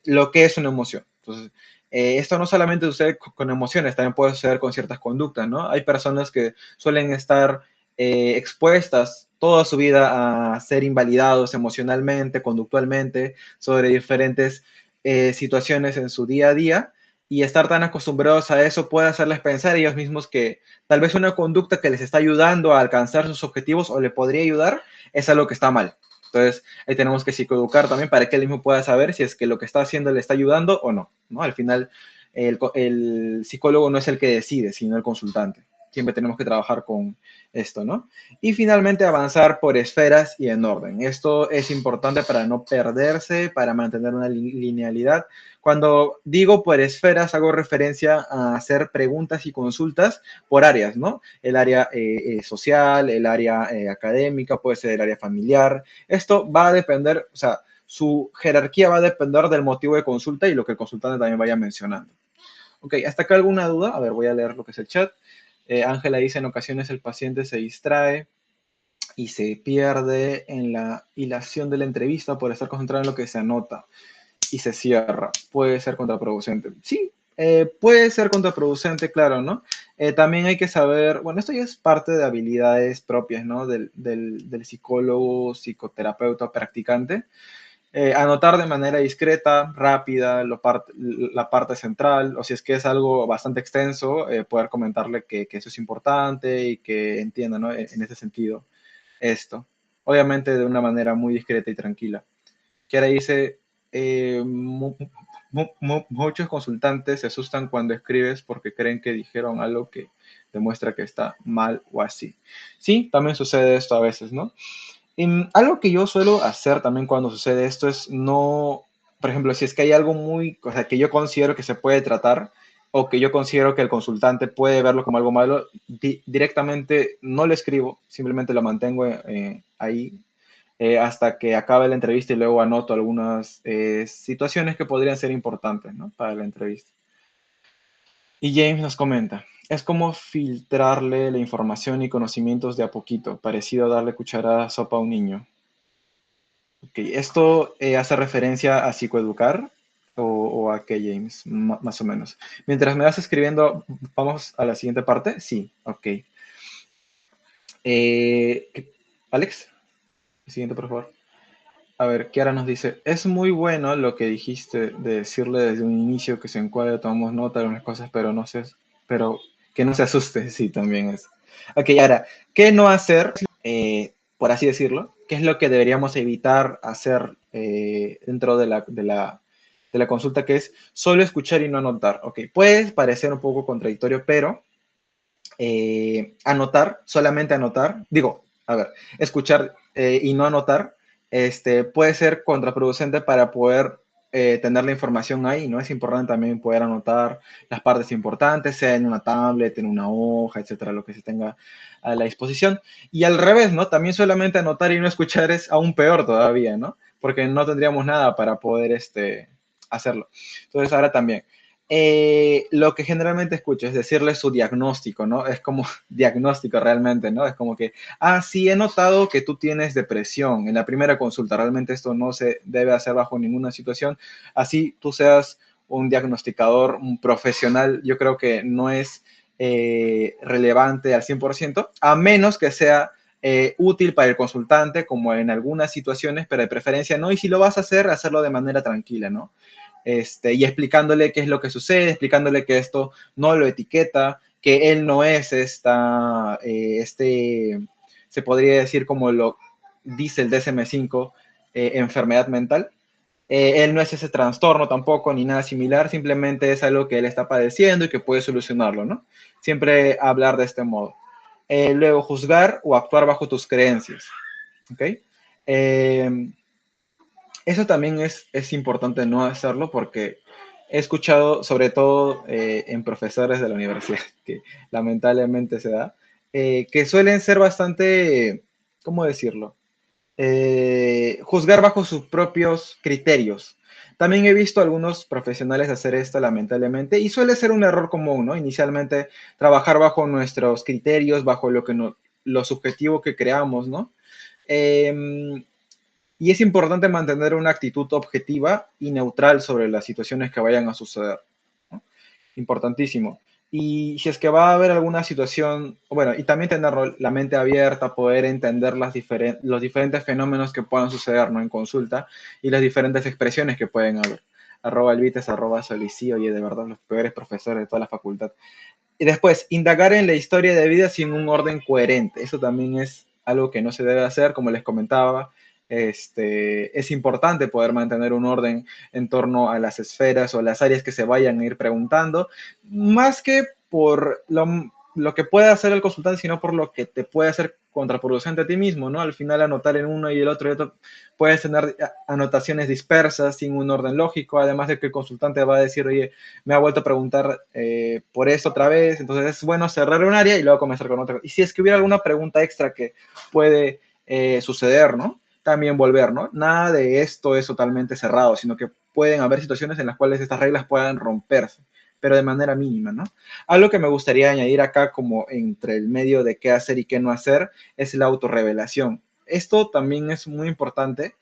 lo que es una emoción. Entonces, esto no solamente sucede con emociones, también puede suceder con ciertas conductas, ¿no? Hay personas que suelen estar expuestas toda su vida a ser invalidados emocionalmente, conductualmente, sobre diferentes situaciones en su día a día, y estar tan acostumbrados a eso puede hacerles pensar ellos mismos que tal vez una conducta que les está ayudando a alcanzar sus objetivos o le podría ayudar es algo que está mal. Entonces, ahí tenemos que psicoeducar también para que él mismo pueda saber si es que lo que está haciendo le está ayudando o no, ¿no? Al final, el psicólogo no es el que decide, sino el consultante. Siempre tenemos que trabajar con esto, ¿no? Y finalmente, avanzar por esferas y en orden. Esto es importante para no perderse, para mantener una linealidad. Cuando digo por esferas, hago referencia a hacer preguntas y consultas por áreas, ¿no? El área social, el área académica, puede ser el área familiar. Esto va a depender, o sea, su jerarquía va a depender del motivo de consulta y lo que el consultante también vaya mencionando. Ok, ¿hasta acá alguna duda? A ver, voy a leer lo que es el chat. Ángela dice, en ocasiones el paciente se distrae y se pierde en la hilación de la entrevista por estar concentrado en lo que se anota y se cierra. Puede ser contraproducente. Sí, puede ser contraproducente, claro, ¿no? También hay que saber, bueno, esto ya es parte de habilidades propias, ¿no? Del psicólogo, psicoterapeuta, practicante. Anotar de manera discreta, rápida, la parte central, o si es que es algo bastante extenso, poder comentarle que eso es importante y que entienda, ¿no? En ese sentido, esto. Obviamente de una manera muy discreta y tranquila. Kiara dice, muchos consultantes se asustan cuando escribes porque creen que dijeron algo que demuestra que está mal o así. Sí, también sucede esto a veces, ¿no? Algo que yo suelo hacer también cuando sucede esto es no, por ejemplo, si es que hay algo muy, o sea, que yo considero que se puede tratar o que yo considero que el consultante puede verlo como algo malo, directamente no lo escribo, simplemente lo mantengo ahí hasta que acabe la entrevista y luego anoto algunas situaciones que podrían ser importantes, ¿no? Para la entrevista. Y James nos comenta, es como filtrarle la información y conocimientos de a poquito, parecido a darle cucharada de sopa a un niño. Okay. ¿Esto hace referencia a psicoeducar o a qué, James? Más o menos. Mientras me vas escribiendo, vamos a la siguiente parte. Sí, ok. Alex, siguiente, por favor. A ver, Kiara nos dice, es muy bueno lo que dijiste de decirle desde un inicio que se encuadre, tomamos nota de unas cosas, pero que no se asuste, sí, también es. Ok, ahora, ¿qué no hacer, por así decirlo? ¿Qué es lo que deberíamos evitar hacer dentro de la consulta, que es solo escuchar y no anotar? Ok, puede parecer un poco contradictorio, pero anotar, solamente anotar, digo, a ver, escuchar y no anotar, puede ser contraproducente para poder tener la información ahí, ¿no? Es importante también poder anotar las partes importantes, sea en una tablet, en una hoja, etcétera, lo que se tenga a la disposición. Y al revés, ¿no? También solamente anotar y no escuchar es aún peor todavía, ¿no? Porque no tendríamos nada para poder hacerlo. Entonces, ahora también. Lo que generalmente escucho es decirle su diagnóstico, ¿no? Es como diagnóstico realmente, ¿no? Es como que, sí, he notado que tú tienes depresión en la primera consulta. Realmente esto no se debe hacer bajo ninguna situación. Así tú seas un diagnosticador, un profesional, yo creo que no es relevante al 100%, a menos que sea útil para el consultante, como en algunas situaciones, pero de preferencia no. Y si lo vas a hacer, hacerlo de manera tranquila, ¿no? Y explicándole qué es lo que sucede, explicándole que esto no lo etiqueta, que él no es se podría decir como lo dice el DSM-5, enfermedad mental. Él no es ese trastorno tampoco, ni nada similar, simplemente es algo que él está padeciendo y que puede solucionarlo, ¿no? Siempre hablar de este modo. Luego, juzgar o actuar bajo tus creencias, ¿ok? Eso también es importante no hacerlo porque he escuchado, sobre todo en profesores de la universidad, que lamentablemente se da, que suelen ser bastante, ¿cómo decirlo? Juzgar bajo sus propios criterios. También he visto a algunos profesionales hacer esto, lamentablemente, y suele ser un error común, ¿no? Inicialmente, trabajar bajo nuestros criterios, bajo lo subjetivo que creamos, ¿no? Y es importante mantener una actitud objetiva y neutral sobre las situaciones que vayan a suceder, ¿no? Importantísimo. Y si es que va a haber alguna situación, bueno, y también tener la mente abierta, poder entender los diferentes fenómenos que puedan suceder, ¿no? En consulta y las diferentes expresiones que pueden haber. @elvites, @solicí, oye, de verdad, los peores profesores de toda la facultad. Y después, indagar en la historia de vida sin un orden coherente. Eso también es algo que no se debe hacer, como les comentaba. Es importante poder mantener un orden en torno a las esferas o las áreas que se vayan a ir preguntando, más que por lo que pueda hacer el consultante, sino por lo que te puede hacer contraproducente a ti mismo, ¿no? Al final anotar en uno y el otro, puedes tener anotaciones dispersas sin un orden lógico, además de que el consultante va a decir, oye, me ha vuelto a preguntar por esto otra vez, entonces es bueno cerrar un área y luego comenzar con otra. Y si es que hubiera alguna pregunta extra que puede suceder, ¿no? También volver, ¿no? Nada de esto es totalmente cerrado, sino que pueden haber situaciones en las cuales estas reglas puedan romperse, pero de manera mínima, ¿no? Algo que me gustaría añadir acá como entre el medio de qué hacer y qué no hacer es la autorrevelación. Esto también es muy importante,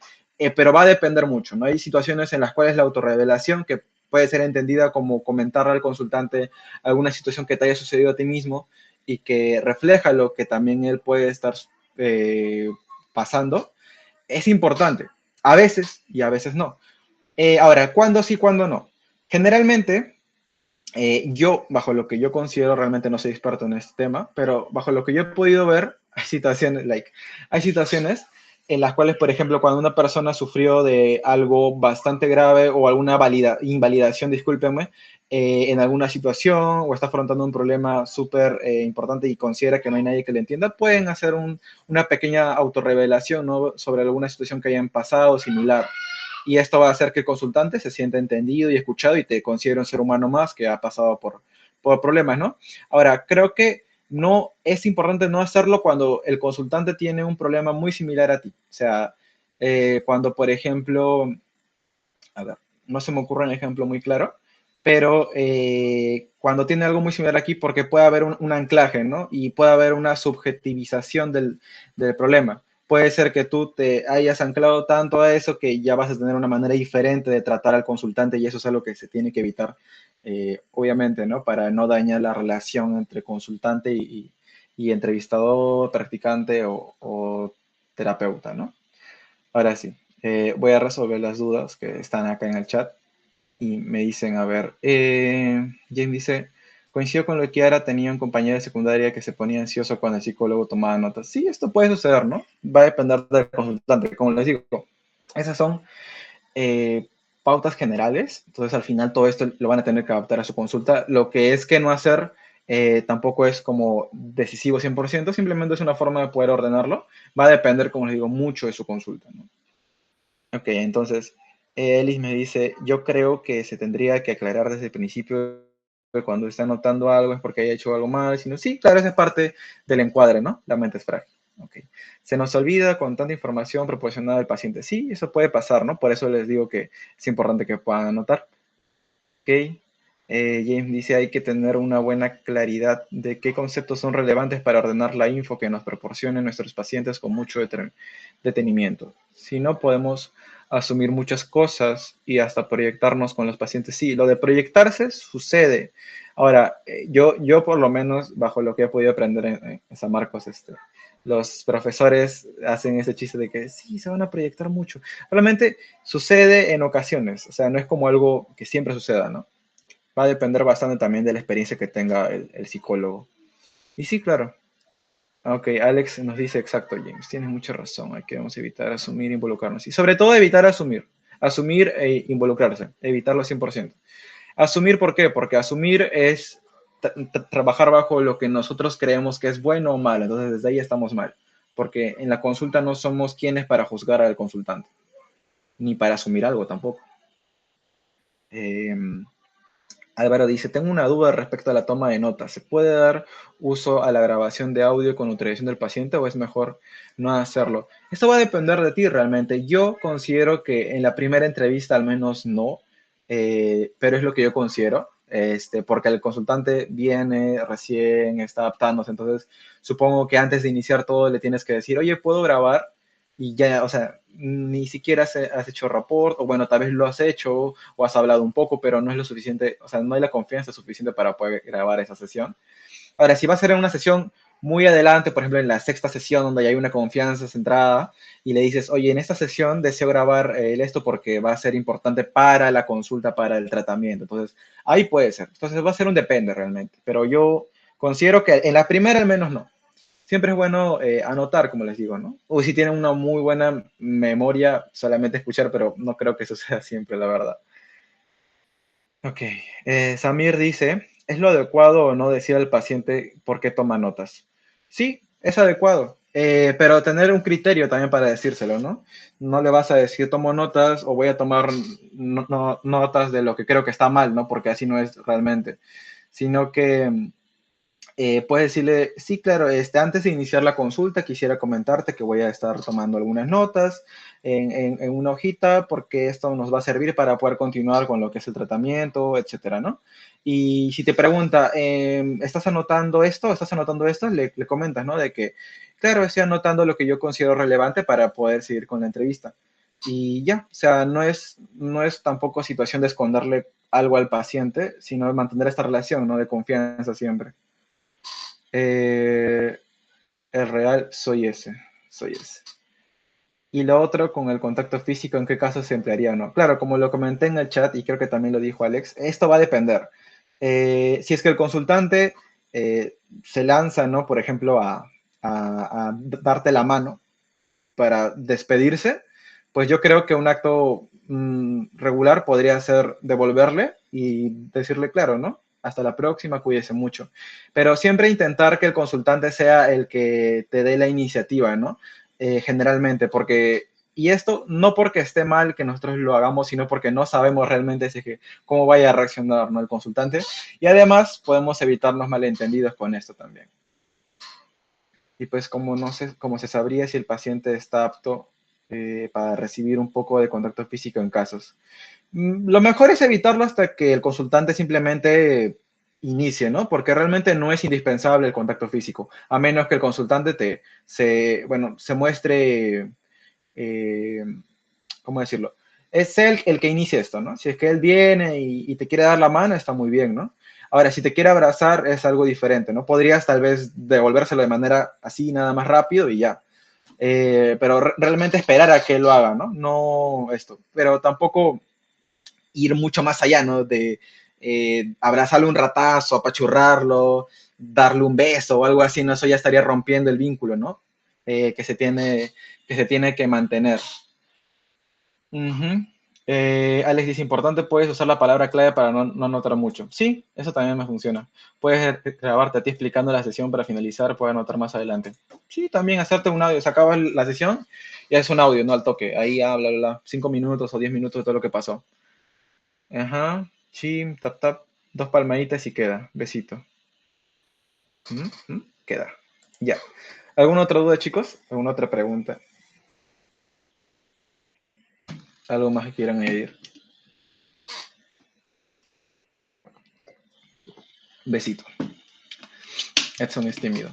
pero va a depender mucho, ¿no? Hay situaciones en las cuales la autorrevelación, que puede ser entendida como comentarle al consultante alguna situación que te haya sucedido a ti mismo y que refleja lo que también él puede estar pasando, es importante. A veces y a veces no. Ahora, ¿cuándo sí, cuándo no? Generalmente, yo, bajo lo que yo considero, realmente no soy experto en este tema, pero bajo lo que yo he podido ver, hay situaciones en las cuales, por ejemplo, cuando una persona sufrió de algo bastante grave o alguna invalidación, discúlpenme, en alguna situación o está afrontando un problema súper importante y considera que no hay nadie que le entienda, pueden hacer una pequeña autorrevelación, ¿no? Sobre alguna situación que hayan pasado similar. Y esto va a hacer que el consultante se sienta entendido y escuchado y te considere un ser humano más que ha pasado por problemas, ¿no? Ahora, creo que no es importante no hacerlo cuando el consultante tiene un problema muy similar a ti. O sea, cuando, por ejemplo, a ver, no se me ocurre un ejemplo muy claro, pero cuando tiene algo muy similar aquí, porque puede haber un anclaje, ¿no? Y puede haber una subjetivización del problema. Puede ser que tú te hayas anclado tanto a eso que ya vas a tener una manera diferente de tratar al consultante y eso es algo que se tiene que evitar, obviamente, ¿no? Para no dañar la relación entre consultante y entrevistador, practicante o terapeuta, ¿no? Ahora sí, voy a resolver las dudas que están acá en el chat y me dicen, a ver, Jane dice, coincido con lo que Ara tenía un compañero de secundaria que se ponía ansioso cuando el psicólogo tomaba notas. Sí, esto puede suceder, ¿no? Va a depender del consultante, como les digo. Esas son pautas generales, entonces al final todo esto lo van a tener que adaptar a su consulta. Lo que es que no hacer tampoco es como decisivo 100%, simplemente es una forma de poder ordenarlo. Va a depender, como les digo, mucho de su consulta, ¿no? Ok, entonces, Ellis me dice, yo creo que se tendría que aclarar desde el principio que cuando está notando algo es porque haya hecho algo mal, sino sí, claro, esa es parte del encuadre, ¿no? La mente es frágil. Okay. Se nos olvida con tanta información proporcionada al paciente. Sí, eso puede pasar, ¿no? Por eso les digo que es importante que puedan anotar. Ok. James dice, hay que tener una buena claridad de qué conceptos son relevantes para ordenar la info que nos proporcionen nuestros pacientes con mucho detenimiento. Si no, podemos asumir muchas cosas y hasta proyectarnos con los pacientes. Sí, lo de proyectarse sucede. Ahora, yo por lo menos, bajo lo que he podido aprender en San Marcos, los profesores hacen ese chiste de que sí, se van a proyectar mucho. Realmente sucede en ocasiones, o sea, no es como algo que siempre suceda, ¿no? Va a depender bastante también de la experiencia que tenga el psicólogo. Y sí, claro. Ok, Alex nos dice, exacto, James, tienes mucha razón, hay que evitar asumir e involucrarnos. Y sobre todo evitar asumir e involucrarse, evitarlo 100%. Asumir, ¿por qué? Porque asumir es trabajar bajo lo que nosotros creemos que es bueno o malo, entonces desde ahí estamos mal, porque en la consulta no somos quienes para juzgar al consultante, ni para asumir algo tampoco. Álvaro dice, tengo una duda respecto a la toma de notas. ¿Se puede dar uso a la grabación de audio con autorización del paciente o es mejor no hacerlo? Esto va a depender de ti realmente. Yo considero que en la primera entrevista al menos no, pero es lo que yo considero, porque el consultante viene recién, está adaptándose, entonces supongo que antes de iniciar todo le tienes que decir, oye, ¿puedo grabar? Y ya, o sea, ni siquiera has hecho rapport, o bueno, tal vez lo has hecho, o has hablado un poco, pero no es lo suficiente, o sea, no hay la confianza suficiente para poder grabar esa sesión. Ahora, si va a ser en una sesión muy adelante, por ejemplo, en la sexta sesión, donde ya hay una confianza centrada, y le dices, oye, en esta sesión deseo grabar esto porque va a ser importante para la consulta, para el tratamiento. Entonces, ahí puede ser. Entonces, va a ser un depende realmente, pero yo considero que en la primera al menos no. Siempre es bueno anotar, como les digo, ¿no? O si tienen una muy buena memoria, solamente escuchar, pero no creo que eso sea siempre, la verdad. Ok. Samir dice, ¿es lo adecuado o no decir al paciente por qué toma notas? Sí, es adecuado, pero tener un criterio también para decírselo, ¿no? No le vas a decir, tomo notas o voy a tomar notas de lo que creo que está mal, ¿no? Porque así no es realmente, sino que puedes decirle, sí, claro, antes de iniciar la consulta quisiera comentarte que voy a estar tomando algunas notas en una hojita porque esto nos va a servir para poder continuar con lo que es el tratamiento, etcétera, ¿no? Y si te pregunta, ¿estás anotando esto? ¿Estás anotando esto? Le comentas, ¿no? De que, claro, estoy anotando lo que yo considero relevante para poder seguir con la entrevista. Y ya, o sea, no es tampoco situación de esconderle algo al paciente, sino de mantener esta relación, ¿no? De confianza siempre. El real, soy ese. Y lo otro, con el contacto físico, ¿en qué caso se emplearía o no? Claro, como lo comenté en el chat, y creo que también lo dijo Alex, esto va a depender. Si es que el consultante se lanza, ¿no? Por ejemplo, a darte la mano para despedirse, pues yo creo que un acto regular podría ser devolverle y decirle, claro, ¿no? Hasta la próxima, cuídese mucho. Pero siempre intentar que el consultante sea el que te dé la iniciativa, ¿no? Generalmente, porque, y esto no porque esté mal que nosotros lo hagamos, sino porque no sabemos realmente cómo vaya a reaccionar, ¿no? El consultante. Y además podemos evitarnos malentendidos con esto también. Y pues como no sé, como se sabría si el paciente está apto para recibir un poco de contacto físico en casos. Lo mejor es evitarlo hasta que el consultante simplemente inicie, ¿no? Porque realmente no es indispensable el contacto físico, a menos que el consultante se muestre, ¿cómo decirlo? Es él el que inicia esto, ¿no? Si es que él viene y te quiere dar la mano, está muy bien, ¿no? Ahora, si te quiere abrazar, es algo diferente, ¿no? Podrías tal vez devolvérselo de manera así, nada más rápido y ya. Pero realmente esperar a que él lo haga, ¿no? No esto. Pero tampoco ir mucho más allá, ¿no? De abrazarlo un ratazo, apachurrarlo, darle un beso o algo así, ¿no? Eso ya estaría rompiendo el vínculo, ¿no? Que se tiene que mantener. Alex dice, importante, puedes usar la palabra clave para no anotar mucho. Sí, eso también me funciona. Puedes grabarte a ti explicando la sesión para finalizar, puedes anotar más adelante. Sí, también hacerte un audio. Se acaba la sesión y es un audio, no al toque. Ahí habla, bla, bla, 5 minutos o 10 minutos de todo lo que pasó. Ajá, chim, tap, tap, 2 palmaditas y queda. Besito. Queda. Ya. ¿Alguna otra duda, chicos? ¿Alguna otra pregunta? ¿Algo más que quieran añadir? Besito. Edson es tímido.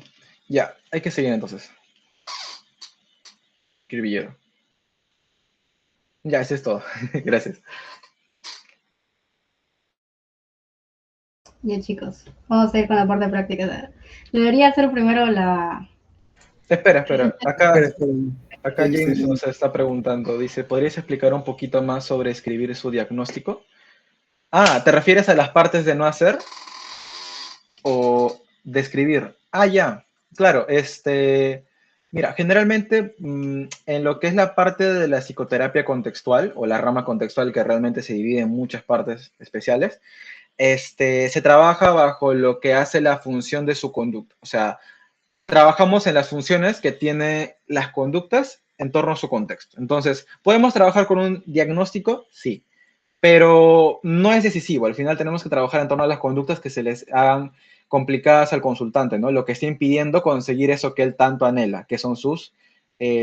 Ya, hay que seguir entonces. Kirvillero. Ya, eso es todo. Gracias. Bien, chicos, vamos a ir con la parte práctica. Debería hacer primero la... Espera. Acá Sí, James sí. nos está preguntando. Dice, ¿podrías explicar un poquito más sobre escribir su diagnóstico? Ah, ¿te refieres a las partes de no hacer? ¿O de escribir? Ah, ya. Claro, mira, generalmente en lo que es la parte de la psicoterapia contextual o la rama contextual que realmente se divide en muchas partes especiales, se trabaja bajo lo que hace la función de su conducta. O sea, trabajamos en las funciones que tiene las conductas en torno a su contexto. Entonces, ¿podemos trabajar con un diagnóstico? Sí, pero no es decisivo. Al final tenemos que trabajar en torno a las conductas que se les hagan complicadas al consultante, ¿no? Lo que está impidiendo conseguir eso que él tanto anhela, que son sus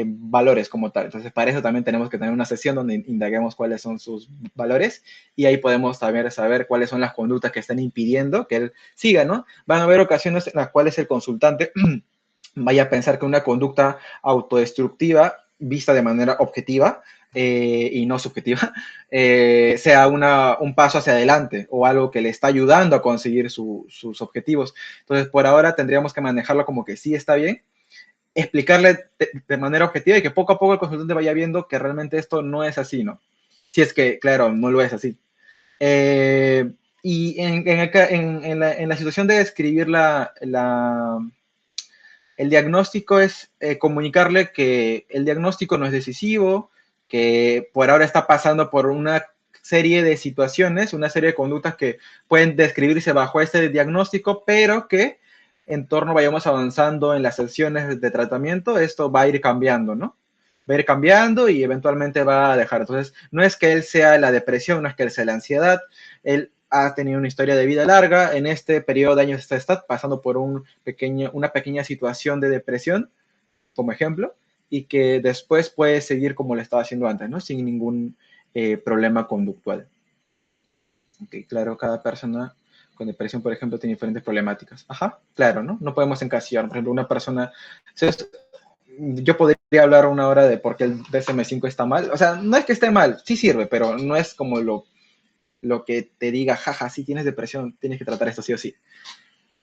valores como tal. Entonces, para eso también tenemos que tener una sesión donde indaguemos cuáles son sus valores y ahí podemos también saber cuáles son las conductas que están impidiendo que él siga, ¿no? Van a haber ocasiones en las cuales el consultante vaya a pensar que una conducta autodestructiva, vista de manera objetiva y no subjetiva, sea un paso hacia adelante o algo que le está ayudando a conseguir sus objetivos. Entonces, por ahora tendríamos que manejarlo como que sí está bien, explicarle de manera objetiva y que poco a poco el consultante vaya viendo que realmente esto no es así, ¿no? Si es que, claro, no lo es así. Y en la situación de escribir el diagnóstico es comunicarle que el diagnóstico no es decisivo, que por ahora está pasando por una serie de situaciones, una serie de conductas que pueden describirse bajo este diagnóstico, pero que en torno vayamos avanzando en las sesiones de tratamiento, esto va a ir cambiando, ¿no? Va a ir cambiando y eventualmente va a dejar. Entonces, no es que él sea la depresión, no es que él sea la ansiedad, él ha tenido una historia de vida larga, en este periodo de años está pasando por una pequeña situación de depresión, como ejemplo, y que después puede seguir como lo estaba haciendo antes, ¿no? Sin ningún problema conductual. Ok, claro, cada persona con depresión, por ejemplo, tiene diferentes problemáticas. Ajá, claro, ¿no? No podemos encasillar. Por ejemplo, una persona... Yo podría hablar una hora de por qué el DSM-5 está mal. O sea, no es que esté mal, sí sirve, pero no es como lo que te diga, jaja, si tienes depresión, tienes que tratar esto sí o sí.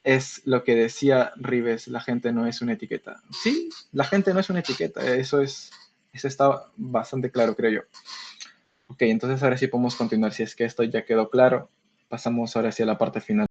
Es lo que decía Rives, la gente no es una etiqueta. Sí, la gente no es una etiqueta, eso está bastante claro, creo yo. Ok, entonces ahora sí podemos continuar, si es que esto ya quedó claro. Pasamos ahora sí a la parte final.